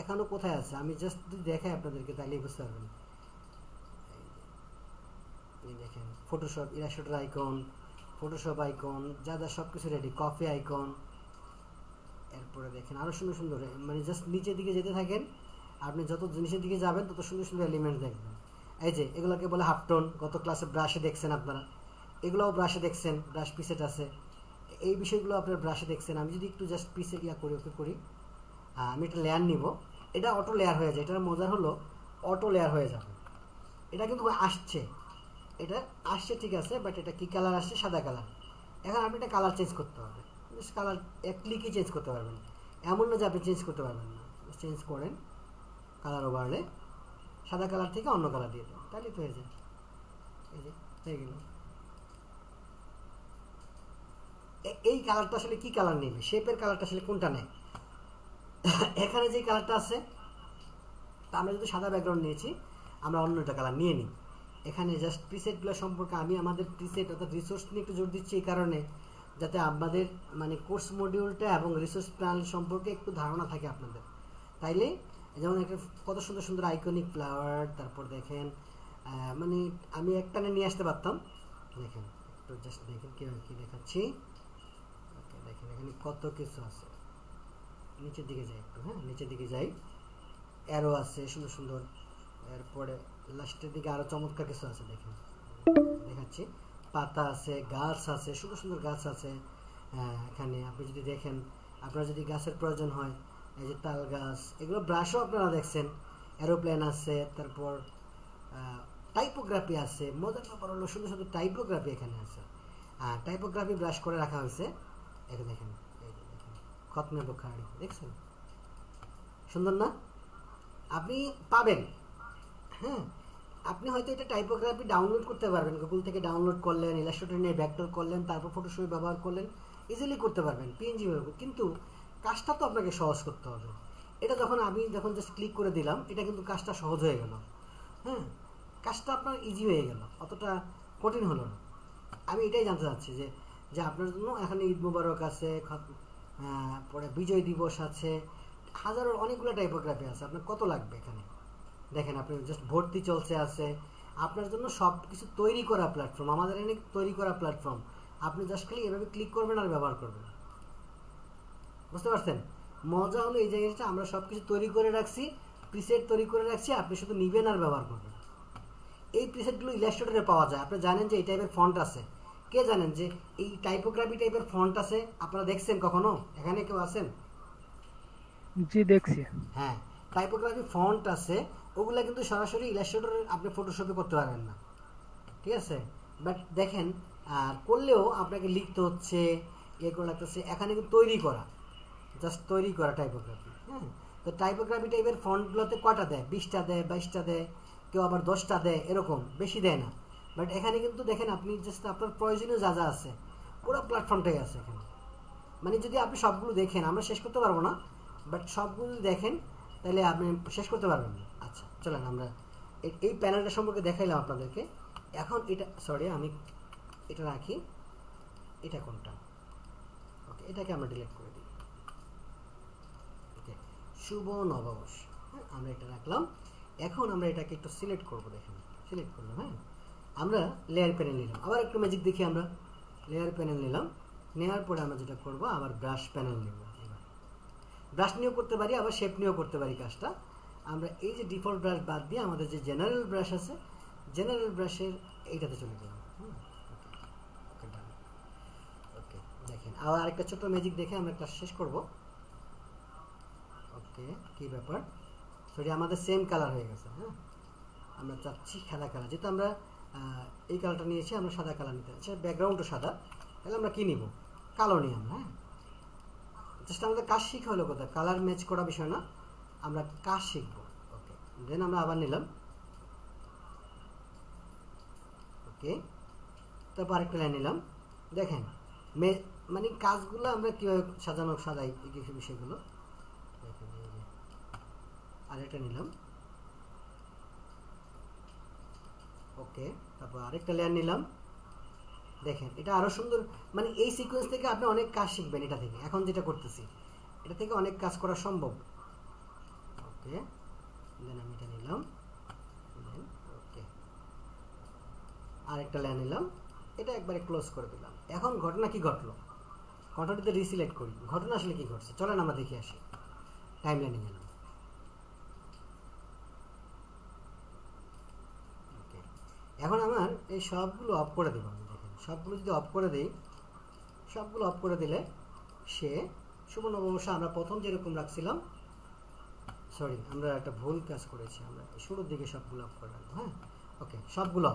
এখনো কোথায় আছে আমি জাস্ট যদি দেখাই আপনাদেরকে তাহলেই বুঝতে পারবেন। এই দেখেন Photoshop Illustrator icon, Photoshop icon যা যা সব কিছু রেডি, কফি আইকন। এরপরে দেখেন আরও সুন্দর সুন্দর, মানে জাস্ট নিচের দিকে যেতে থাকেন, আপনি যত নিচের দিকে যাবেন তত সুন্দর সুন্দর এলিমেন্ট দেখবেন। এই যে এগুলোকে বলে হাফটোন, গত ক্লাসে ব্রাশে দেখছেন আপনারা, এগুলোও ব্রাশে দেখছেন, ব্রাশ পিসেট আছে, এই বিষয়গুলো আপনার ব্রাশে দেখছেন। আমি যদি একটু জাস্ট পিসে করি, ওকে করি, আমি একটা লেয়ার নিব, এটা অটো লেয়ার হয়ে যায়। এটার মজার হলো অটো লেয়ার হয়ে যাবে, এটা কিন্তু এটা আসছে ঠিক আছে, বাট এটা কি কালার আসছে? সাদা কালার। এখন আপনি এটা কালার চেঞ্জ করতে হবে, কালার এক ক্লিকই চেঞ্জ করতে পারবেন, এমন না যে আপনি চেঞ্জ করতে পারবেন না। চেঞ্জ করেন কালার ওভারলে, সাদা কালার থেকে অন্য কালার দিয়ে দেন, তাহলে তো হয়ে যায়। এই যে হয়ে গেল। এই কালারটা আসলে কি কালার নেবে, শেপের কালারটা আসলে কোনটা নেয়? এখানে যে কালারটা আছে, তা আমরা যদি সাদা ব্যাকগ্রাউন্ড নিয়েছি, আমরা অন্য একটা কালার নিয়ে নিই। এখানে জাস্ট প্রিসেটগুলো সম্পর্কে আমি আমাদের প্রিসেট অর্থাৎ রিসোর্স নিয়ে একটু জোর দিচ্ছি এই কারণে, যাতে আমাদের মানে কোর্স মডিউলটা এবং রিসোর্স প্যানেল সম্পর্কে একটু ধারণা থাকে আপনাদের। তাইলে যেমন একটা কত সুন্দর সুন্দর আইকনিক ফ্লাওয়ার, তারপর দেখেন মানে আমি একটানে নিয়ে আসতে পারতাম। দেখেন একটু জাস্ট দেখেন কী দেখাচ্ছি। ওকে দেখেন এখানে কত কিছু আছে, নিচের দিকে যাই একটু, হ্যাঁ নিচের দিকে যাই, অ্যারো আছে সুন্দর সুন্দর, এরপরে লাস্টের দিকে আরও চমৎকার কিছু আছে। দেখেন দেখাচ্ছি, পাতা আছে, গাছ আছে, সুন্দর সুন্দর গাছ আছে। এখানে আপনি যদি দেখেন, আপনার যদি গাছের প্রয়োজন হয়, এই যে তাল গাছ, এগুলো ব্রাশও আপনারা দেখছেন, এরোপ্লেন আছে, তারপর টাইপোগ্রাফি আছে, মজার ব্যাপার হলো শুধু শুধু টাইপোগ্রাফি এখানে আছে। টাইপোগ্রাফি ব্রাশ করে রাখা হয়েছে, এটা দেখেন, এই যে দেখেন খতমে বুখারী, দেখছেন সুন্দর না? আপনি পাবেন, হ্যাঁ। আপনি হয়তো এটা টাইপোগ্রাফি ডাউনলোড করতে পারবেন, গুগল থেকে ডাউনলোড করলেন, ইলাস্ট্রেটর নিয়ে ভেক্টর করলেন, তারপর ফটোশপ ব্যবহার করলেন, ইজিলি করতে পারবেন, পিএনজি ব্যবহার। কিন্তু কাজটা তো আপনাকে সহজ করতে হবে। এটা যখন জাস্ট ক্লিক করে দিলাম, এটা কিন্তু কাজটা সহজ হয়ে গেল, হ্যাঁ, কাজটা আপনার ইজি হয়ে গেল, অতটা কঠিন হলো না। আমি এটাই জানতে চাচ্ছি যে আপনার জন্য এখানে ঈদ মুবারক আছে, পরে বিজয় দিবস আছে, হাজারো অনেকগুলো টাইপোগ্রাফি আছে, আপনার কত লাগবে এখানে দেখেন। আপনি জাস্ট ভর্তি চলছে আছে, আপনার জন্য সব কিছু তৈরি করা প্ল্যাটফর্ম, আমাদের এখানে তৈরি করা প্ল্যাটফর্ম। আপনি জাস্ট খালি এভাবে ক্লিক করবেন আর ব্যবহার করবেন, বুঝতে পারছেন? মজা হলো এই জায়গাটা আমরা সব কিছু তৈরি করে রাখছি, প্রিসেট তৈরি করে রাখছি, আপনি শুধু নিবেন আর ব্যবহার করবেন। এই প্রিসেটগুলো ইলাস্ট্রেটরে পাওয়া যায়। আপনি জানেন যে এই টাইপের ফন্ট আছে? কে জানেন যে এই টাইপোগ্রাফি টাইপের ফন্ট আছে? আপনারা দেখছেন কখনো? এখানে কেউ আছেন? জি দেখছি। হ্যাঁ, টাইপোগ্রাফি ফন্ট আছে, ওগুলা কিন্তু সরাসরি ইলাস্ট্রেটরে আপনি ফটোশপে করতে পারবেন না, ঠিক আছে? বাট দেখেন, করলেও আপনাকে লিখতে হচ্ছে, ইয়ে করে লাগতেছে। এখানে কিন্তু তৈরি করা, জাস্ট তৈরি করা টাইপোগ্রাফি, হ্যাঁ। তো টাইপোগ্রাফি টাইপের ফন্টগুলোতে কটা দেয়? 20টা দেয়, 22টা দেয়, কেউ আবার 10টা দেয়, এরকম বেশি দেয় না। বাট এখানে কিন্তু দেখেন, আপনি জাস্ট আপনার প্রয়োজনীয় যা যা আছে পুরো প্ল্যাটফর্মটাই আছে এখানে। মানে যদি আপনি সবগুলো দেখেন, আমরা শেষ করতে পারবো না, বাট সবগুলো দেখেন তাহলে আপনি শেষ করতে পারবেন না। আচ্ছা চলেন আমরা এই প্যানেলটা সম্পর্কে দেখাইলাম আপনাদেরকে। এখন এটা, সরি আমি এটা রাখি, এটা কোনটা? ওকে, এটাকে আমরা ডিলিট করে দিই। ওকে, শুভ নববর্ষ, হ্যাঁ, আমরা এটা রাখলাম। এখন আমরা এটাকে একটু সিলেক্ট করবো, দেখেন সিলেক্ট করলাম, হ্যাঁ। আমরা লেয়ার প্যানেল নিলাম, আবার একটু ম্যাজিক দেখি। আমরা লেয়ার প্যানেল নিলাম, নেওয়ার পরে আমরা যেটা করবো, আবার ব্রাশ প্যানেল নেব। এবার ব্রাশ নিয়েও করতে পারি, আবার শেপ নিয়েও করতে পারি কাজটা। আমরা এই যে ডিফল্ট ব্রাশ বাদ দিয়ে আমাদের যে জেনারেল ব্রাশ আছে, জেনারেল ব্রাশের এইটাতে চলে গেলাম। ওকে ডান। ওকে দেখেন, আবার আরেকটা ছোট্ট ম্যাজিক দেখে আমরা ক্লাস শেষ করব। ওকে, কি ব্যাপার, সরি আমাদের সেম কালার হয়ে গেছে, হ্যাঁ। আমরা চাচ্ছি সাদা কালার, যেহেতু আমরা এই কালারটা নিয়েছি, আমরা সাদা কালার নিতে চাচ্ছি, ব্যাকগ্রাউন্ডও সাদা। তাহলে আমরা কী নিব? কালো নিই আমরা, হ্যাঁ। জাস্ট আমাদের কাজ শিখা হলো কোথায়, কালার ম্যাচ করা বিষয় না, আমরা কাজ শিখবো। ওকে, দেন আমরা আবার নিলাম। ওকে, তারপর আরেকটা লাইন নিলাম। দেখেন মানে কাজগুলো আমরা কীভাবে সাজাই এই কিছু বিষয়গুলো দেখেন। এই যে আরেকটা নিলাম। ওকে, তারপর আরেকটা লেয়ার নিলাম। দেখেন এটা আরো সুন্দর, মানে এই সিকোয়েন্স থেকে আপনি অনেক কাজ শিখবেন। এটা থেকে এখন যেটা করতেছি, এটা থেকে অনেক কাজ করা সম্ভব। ওকে, দেন আমি এটা নিলাম। ওকে, আরেকটা লেয়ার নিলাম, এটা একবারে ক্লোজ করে দিলাম। এখন ঘটনা কি ঘটলো, ঘটনাটিতে রিসিলেক্ট করি, ঘটনা আসলে কি ঘটছে চলেন আমরা দেখে আসি। টাইম লাইনে গেলাম। ওকে, এখন আমার এই সবগুলো অফ করে দেবো আমি। দেখেন সবগুলো যদি অফ করে দিই, সবগুলো অফ করে দিলে সে শুভ নববর্ষ আমরা প্রথম যেরকম রাখছিলাম, সরি আমরা একটা ভুল কাজ করেছি, আমরা শুরুর দিকে সবগুলো অফ করে রাখবো, হ্যাঁ। ওকে, সবগুলো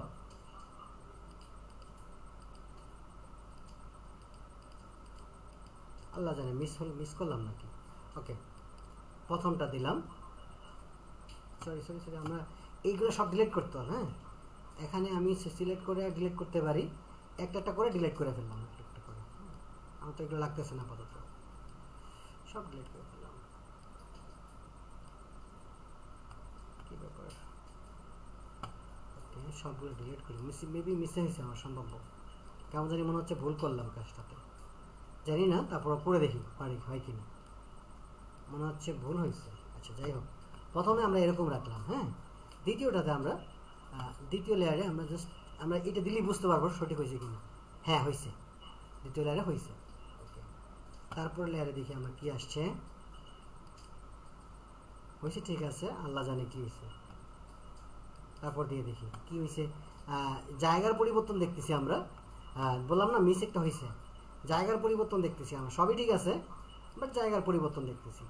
আল্লাহ জানে মিস করলাম নাকি। ওকে, প্রথমটা দিলাম, সরি সরি সরি আমরা এইগুলো সব ডিলিট করতে হবে, হ্যাঁ। এখানে আমি সিলেক্ট করে ডিলিট করতে পারি, একটা একটা করে ডিলিট করে ফেললাম, একটা একটা করে। আমার তো এগুলো লাগতেছে না আপাতত, সব ডিলিট করে ফেললাম। কি ব্যাপার, ওকে সবগুলো ডিলিট করি। মেবি মিসে হয়েছে আমার, সম্ভব কেমন জানি মনে হচ্ছে ভুল করলাম কাজটাতে, জানি না, তারপর করে দেখি পারি হয় কিনা, মনে হচ্ছে ভুল হয়েছে। আচ্ছা যাই হোক, প্রথমে আমরা এরকম রাখলাম, হ্যাঁ। দ্বিতীয়টাতে আমরা দ্বিতীয় লেয়ারে আমরা এটা দিলেই বুঝতে পারবো সঠিক হয়েছে কিনা। হ্যাঁ হয়েছে, দ্বিতীয় লেয়ারে হয়েছে। ওকে, তারপর লেয়ারে দেখি আমরা কি আসছে, হয়েছে, ঠিক আছে, আল্লাহ জানে কি হয়েছে। তারপর দিয়ে দেখি কি হয়েছে, জায়গার পরিবর্তন দেখতেছি আমরা, বললাম না মিস একটা হয়েছে, জায়গার পরিবর্তন দেখতেছি আমরা, সবই ঠিক আছে বাট জায়গার পরিবর্তন দেখতেছি।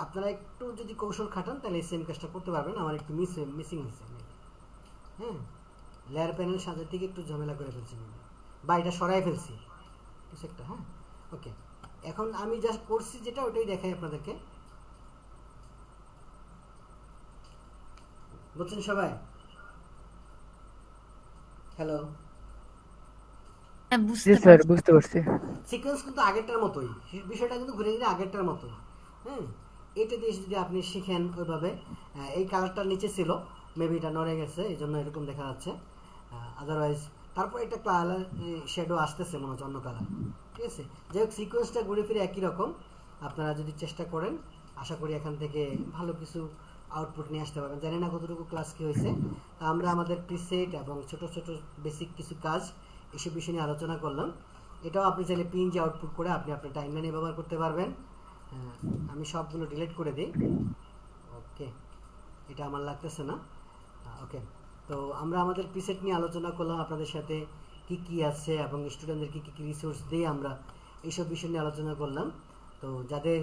আপনারা একটু যদি কৌশল খাটান তাহলে এই সেম কাজটা করতে পারবেন। আমার একটু মিসিং হয়েছে maybe। হ্যাঁ, লেয়ার প্যানেল সাজার থেকে একটু ঝামেলা করে ফেলছি maybe। বা এটা সরাই ফেলছি কিছু একটা। হ্যাঁ, ওকে। এখন আমি জাস্ট করছি যেটা ওটাই দেখাই আপনাদেরকে। বুঝছেন সবাই? হ্যালো, হ্যাঁ, জি বুঝতে স্যার, পারছি। বুঝতে পারছি। সিকোয়েন্স কিন্তু আগেরটার মতোই, বিষয়টা কিন্তু ঘুরে ঘুরে আগেরটার মতোই। হ্যাঁ, এটা দিয়ে যদি আপনি শিখেন ওইভাবে, এই কালারটার নিচে ছিল, মেবি এটা নড়ে গেছে এই জন্য এরকম দেখা যাচ্ছে। আদারওয়াইজ তারপর এটা কালার শ্যাডো আসতেছে মনে হচ্ছে অন্য কালার। ঠিক আছে, যাই হোক সিকোয়েন্সটা ঘুরে ফিরে একই রকম। আপনারা যদি চেষ্টা করেন আশা করি এখান থেকে ভালো কিছু আউটপুট নিয়ে আসতে পারবেন। জানি না কতটুকু ক্লাস কি হয়েছে। আমরা আমাদের প্রিসেট এবং ছোট ছোট বেসিক কিছু কাজ এসব বিষয় নিয়ে আলোচনা করলাম। এটাও আপনি চাইলে পিএনজি আউটপুট করে আপনি আপনার টাইমলাইনে ব্যবহার করতে পারবেন। আমি সবগুলো ডিলিট করে দিই। ওকে, এটা আমার লাগতেছে না। ওকে, তো আমরা আমাদের প্রিসেট নিয়ে আলোচনা করলাম আপনাদের সাথে, কি কি আছে এবং স্টুডেন্টদের কি কি রিসোর্স দিয়ে আমরা এইসব বিষয় নিয়ে আলোচনা করলাম। তো যাদের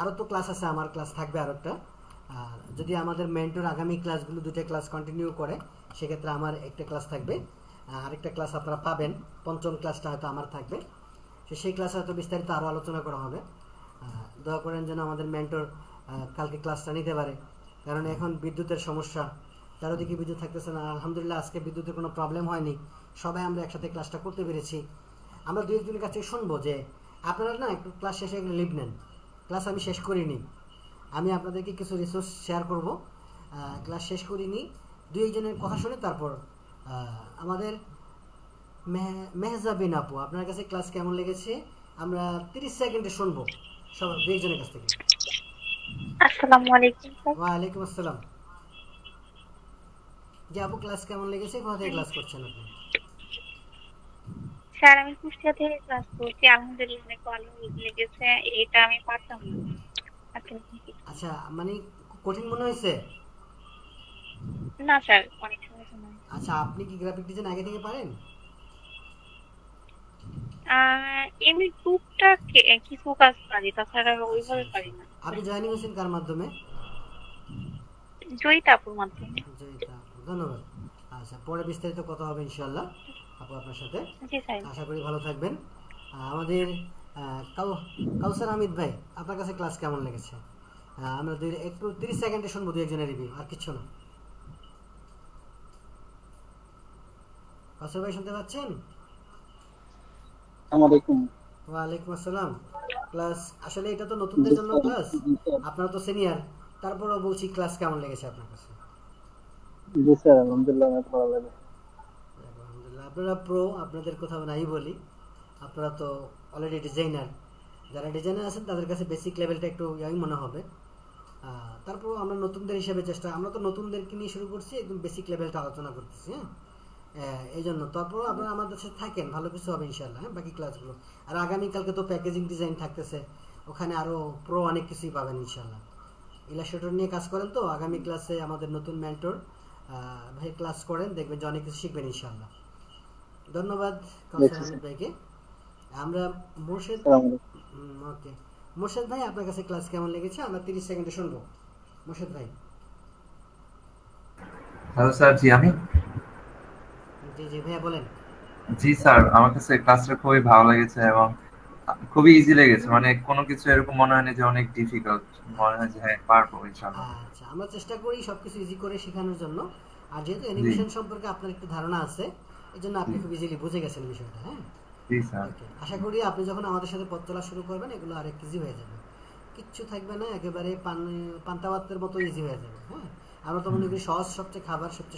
আরও তো ক্লাস আছে, আমার ক্লাস থাকবে আরও একটা। আর যদি আমাদের মেন্টর আগামী ক্লাসগুলো দুটো ক্লাস কন্টিনিউ করে সেক্ষেত্রে আমার একটা ক্লাস থাকবে, আরেকটা ক্লাস আপনারা পাবেন। পঞ্চম ক্লাসটা হয়তো আমার থাকবে, সেই ক্লাসে হয়তো বিস্তারিত আরও আলোচনা করা হবে। দয়া করেন যেন আমাদের মেন্টর কালকে ক্লাসটা নিতে পারে, কারণ এখন বিদ্যুতের সমস্যা, চারদিকে বিদ্যুৎ থাকতেছে না। আলহামদুলিল্লাহ আজকে বিদ্যুতের কোনো প্রবলেম হয়নি, সবাই আমরা একসাথে ক্লাসটা করতে পেরেছি। আমরা দু একজনের কাছে শুনবো যে আপনারা না একটু ক্লাস শেষে এগুলো লিভ নেন, ক্লাস আমি শেষ করিনি। আমি আপনাদেরকে কিছু রিসোর্স শেয়ার করব, ক্লাস শেষ করিনি, দুই একজনের কথা শুনে তারপর আমাদের মেহজাবিন আপু আপনার কাছে ক্লাস কেমন লেগেছে আমরা 30 সেকেন্ডে শুনবো সব দুই একজনের কাছ থেকে। আসসালামু আলাইকুম স্যার। ওয়ালাইকুম আসসালাম। যে আপু ক্লাস কেমন লেগেছে, কোথা থেকে ক্লাস করছেন আপনি? স্যার আমি কুষ্টিয়া থেকে ক্লাস করছি, আলহামদুলিল্লাহ অনেক ভালো লেগেছে। এটা আমি পারতাম না। আপনি কি? আচ্ছা, মানে কঠিন মনে হয়েছে? না স্যার, অনেক সময় সময়। আচ্ছা, আপনি কি গ্রাফিক ডিজাইন আগে থেকে পারেন? এমনি টুকটাক কিছু কাজ পারি, তাছাড়া আচ্ছা ওইভাবে আচ্ছা, পারি না। আপনি জয়েনিং হয়েছেন কার মাধ্যমে? জয়িতা আপুর মাধ্যমে। জয়িতা আপু, ধন্যবাদ। আচ্ছা, পরে বিস্তারিত কথা হবে ইনশাল্লাহ আপু আপনার সাথে। জি স্যার। আশা করি ভালো থাকবেন। আমাদের কাউসার হামিদ ভাই আপনার কাছে ক্লাস কেমন লেগেছে? আমরা একটু 30 সেকেন্ডে শুনবো দু একজনের রিভিউ, আর কিছু না। কাউসার ভাই শুনতে পাচ্ছেন? আসসালামু আলাইকুম। ওয়ালাইকুম আসসালাম। ক্লাস আসলে এটা তো নতুনদের জন্য ক্লাস, আপনারা তো সিনিয়র, তারপরেও বলছি ক্লাস কেমন লেগেছে আপনার কাছে? জি স্যার, আলহামদুলিল্লাহ অনেক ভালো লাগে। আলহামদুলিল্লাহ, আপনারা প্রো, আপনাদের কথা নাই বলি, আপনারা তো অলরেডি ডিজাইনার। যারা ডিজাইনার আছেন তাদের কাছে বেসিক লেভেলটা একটু ইয়াই মনে হবে। তারপর আমরা নতুনদের হিসেবে আমরা তো নতুনদেরকে নিয়ে শুরু করছি, একদম বেসিক লেভেলটা আলোচনা করতেছি। হ্যাঁ, এই জন্য তারপর আপনারা আমাদের সাথে থাকেন, ভালো কিছু হবে ইনশাল্লাহ। হ্যাঁ, বাকি ক্লাসগুলো আর আগামীকালকে তো প্যাকেজিং ডিজাইন থাকতেছে, ওখানে আরও প্রো অনেক কিছুই পাবেন ইনশাল্লাহ। ইলাস্ট্রেটর নিয়ে কাজ করেন তো, আগামী ক্লাসে আমাদের নতুন মেন্টর ভাই ক্লাস করেন, দেখবেন যে অনেক কিছু শিখবেন ইনশাল্লাহ। ধন্যবাদ কাউসার আহমেদ ভাইকে। আমরা মোর্শেদ, ওকে মোর্শেদ ভাই আপনার কাছে ক্লাস কেমন লেগেছে আমরা 30 সেকেন্ডে শুনবো। মোর্শেদ ভাই। হ্যালো স্যার, জি আমি। জি জি ভাইয়া বলেন। জি স্যার, আমার কাছে ক্লাসটা খুবই ভালো লেগেছে এবং খুবই ইজি লেগেছে। মানে কোনো কিছু এরকম মনে হয়নি যে অনেক ডিফিকাল্ট, মনে হয় যে হ্যাঁ পারবো ইনশাআল্লাহ। আচ্ছা, আমরা চেষ্টা করি সবকিছু ইজি করে শেখানোর জন্য। আর যেহেতু জি অ্যানিমেশন সম্পর্কে আপনার একটু ধারণা আছে, এই জন্য জি আপনি খুব ইজিলি বুঝে গেছেন বিষয়টা। হ্যাঁ, জি স্যার। ওকে, আশা করি আপনি যখন আমাদের সাথে পথ চলা শুরু করবেন এগুলো আরেক ইজি হয়ে যাবে, কিচ্ছু থাকবে না, একেবারে পান্তা ভাতের মতো ইজি হয়ে যাবে। হ্যাঁ, আমরা তো মনে করি সহজ সবচেয়ে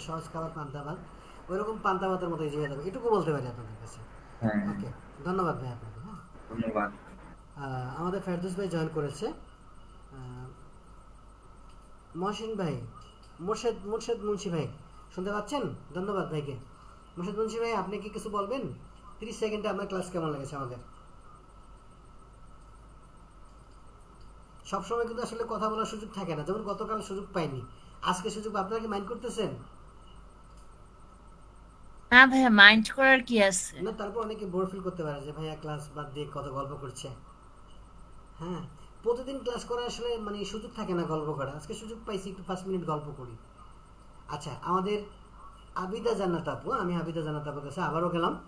সহজ খাবার পান্তা ভাত, ওইরকম পান্তা ভাতের মতো ইজি হয়ে যাবে, এটুকু বলতে পারি আপনাদের কাছে। হ্যাঁ, ওকে, ধন্যবাদ ভাই আপনাকে। হ্যাঁ, ধন্যবাদ। আমাদের ফেরদৌস ভাই জয়েন করেছে। মহসিন ভাই, মোর্শেদ মুন্সি ভাই শুনতে পাচ্ছেন? ধন্যবাদ ভাইকে। মোর্শেদ মুন্সি ভাই আপনি কি কিছু বলবেন? 30 সেকেন্ডে আপনার ক্লাস কেমন লেগেছে আমাদের? সবসময় কিন্তু আসলে কথা বলার সুযোগ থাকে না, যেমন গতকাল সুযোগ পাইনি, আজকে সুযোগ। আপনারা কি মাইন্ড করতেছেন? না ভাইয়া, মাইন্ড করার কি আছে? না, তারপর অনেকে বোর ফিল করতে পারে যে ভাইয়া ক্লাস বাদ দিয়ে কত গল্প করছে। হ্যাঁ, প্রতিদিন ক্লাস করা আসলে মানে সুযোগ থাকে না গল্প করা, আজকে সুযোগ পাইছি একটু 5 মিনিট গল্প করি। আচ্ছা, আমাদের আবিদা জান্নাত আপু, আমি আবিদা জান্নাত আপুর কাছে আবারও গেলাম।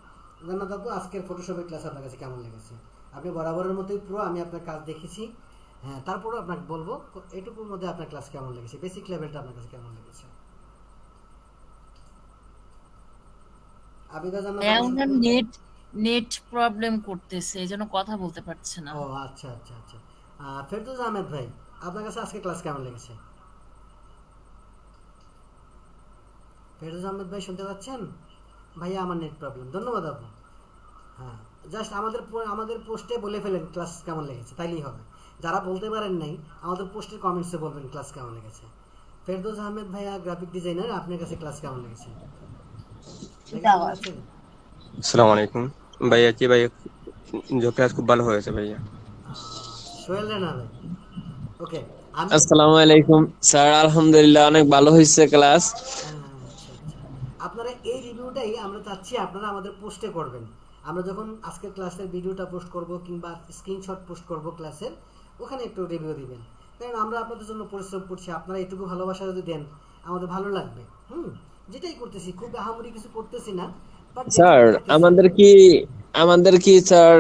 জান্নাত আপু, আজকের ফটোশপের ক্লাস আপনার কাছে কেমন লেগেছে? আপনি বরাবরের মতোই পুরো, আমি আপনার কাজ দেখেছি, হ্যাঁ, তারপরেও আপনাকে বলবো এটুকুর মধ্যে আপনার ক্লাস কেমন লেগেছে, বেসিক লেভেলটা আপনার কাছে কেমন লেগেছে? আবিদা জান্নাত হ্যাঁ, আপুর ওনার সাথে- নেট প্রবলেম করতেছে, এই জন্য কথা বলতে পারছে না। ও আচ্ছা আচ্ছা আচ্ছা। ফেরদৌস আহমেদ ভাই, আপনার কাছে আজকে ক্লাস কেমন লেগেছে? ফেরদৌস আহমেদ ভাই শুনতে পাচ্ছেন? ভাইয়া আমার নেট প্রবলেম, ধন্যবাদ আপু। হ্যাঁ, জাস্ট আমাদের পোস্টে বলে ফেলেন ক্লাস কেমন লেগেছে, তাইলেই হবে। যারা বলতে পারেন নাই, আমাদের পোস্টের কমেন্টসে বলবেন ক্লাস কেমন লেগেছে। ফেরদৌস আহমেদ ভাইয়া, গ্রাফিক ডিজাইনার, আপনার কাছে ক্লাস কেমন লেগেছে? আসসালামু আলাইকুম ভাইয়া। কি ভাইয়া, ক্লাস খুব ভালো হয়েছে ভাইয়া। সোহেল রানা ভাই, ওকে। আমি আসসালামু আলাইকুম স্যার, আলহামদুলিল্লাহ অনেক ভালো হয়েছে ক্লাস। আচ্ছা আচ্ছা, আপনারা এই রিভিউটাই আমরা চাচ্ছি আপনারা আমাদের পোস্টে করবেন। আমরা যখন আজকের ক্লাসের ভিডিওটা পোস্ট করব কিংবা স্ক্রিনশট পোস্ট করব ক্লাসের, ওখানে একটু রিভিউ দিবেন, কারণ আমরা আপনাদের জন্য পরিশ্রম করছি। আপনারা এটুকু ভালোবাসা যদি দেন আমাদের ভালো লাগবে। যেটাই করতেছি, খুব আহামরি কিছু করতেছি না, বাট স্যার আমাদের কি স্যার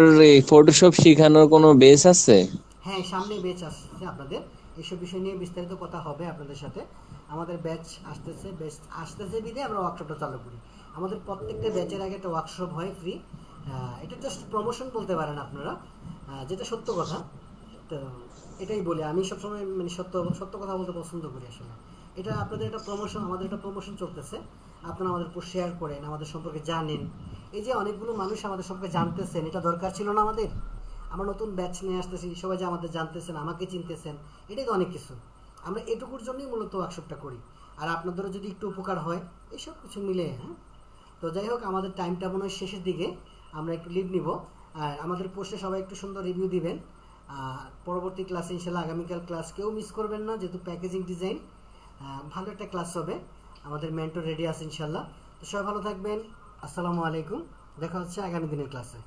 ফটোশপ শেখানোর কোনো বেস আছে? হ্যাঁ, সামনে ব্যাচ আসছে আপনাদের, এইসব বিষয় নিয়ে বিস্তারিত কথা হবে আপনাদের সাথে। আমাদের ব্যাচ আসতেছে বিধে আমরা ওয়ার্কশপটা চালু করি। আমাদের প্রত্যেকটা ব্যাচের আগে একটা ওয়ার্কশপ হয় ফ্রি। এটা জাস্ট প্রমোশন বলতে পারেন আপনারা, যেটা সত্য কথা। তো এটাই বলি, আমি সবসময় মানে সত্য কথা বলতে পছন্দ করি আসলে। এটা আপনাদের একটা প্রমোশন, আমাদের একটা প্রমোশন চলতেছে। আপনারা আমাদের পোস্ট শেয়ার করেন, আমাদের সম্পর্কে জানেন। এই যে অনেকগুলো মানুষ আমাদের সম্পর্কে জানতেছেন, এটা দরকার ছিল না আমাদের? আমরা নতুন ব্যাচ নিয়ে আসতেছি, সবাই যে আমাদের জানতেছেন, আমাকে চিনতেছেন, এটাই তো অনেক কিছু। আমরা এটুকুর জন্যই মূলত ওয়ার্কশপটা করি। আর আপনাদেরও যদি একটু উপকার হয়, এইসব কিছু মিলে। হ্যাঁ, তো যাই হোক, আমাদের টাইমটা মনে হয় শেষের দিকে, আমরা একটু লিভ নিব। আর আমাদের পোস্টে সবাই একটু সুন্দর রিভিউ দিবেন। পরবর্তী ক্লাসে ইনশাল্লাহ, আগামীকাল ক্লাস কেউ মিস করবেন না, যেহেতু প্যাকেজিং ডিজাইন ভালো একটা ক্লাস হবে। আমাদের মেন্টর রেডি আছে ইনশাল্লাহ। তো সবাই ভালো থাকবেন। আসসালামু আলাইকুম, দেখা হচ্ছে আগামী দিনের ক্লাসে।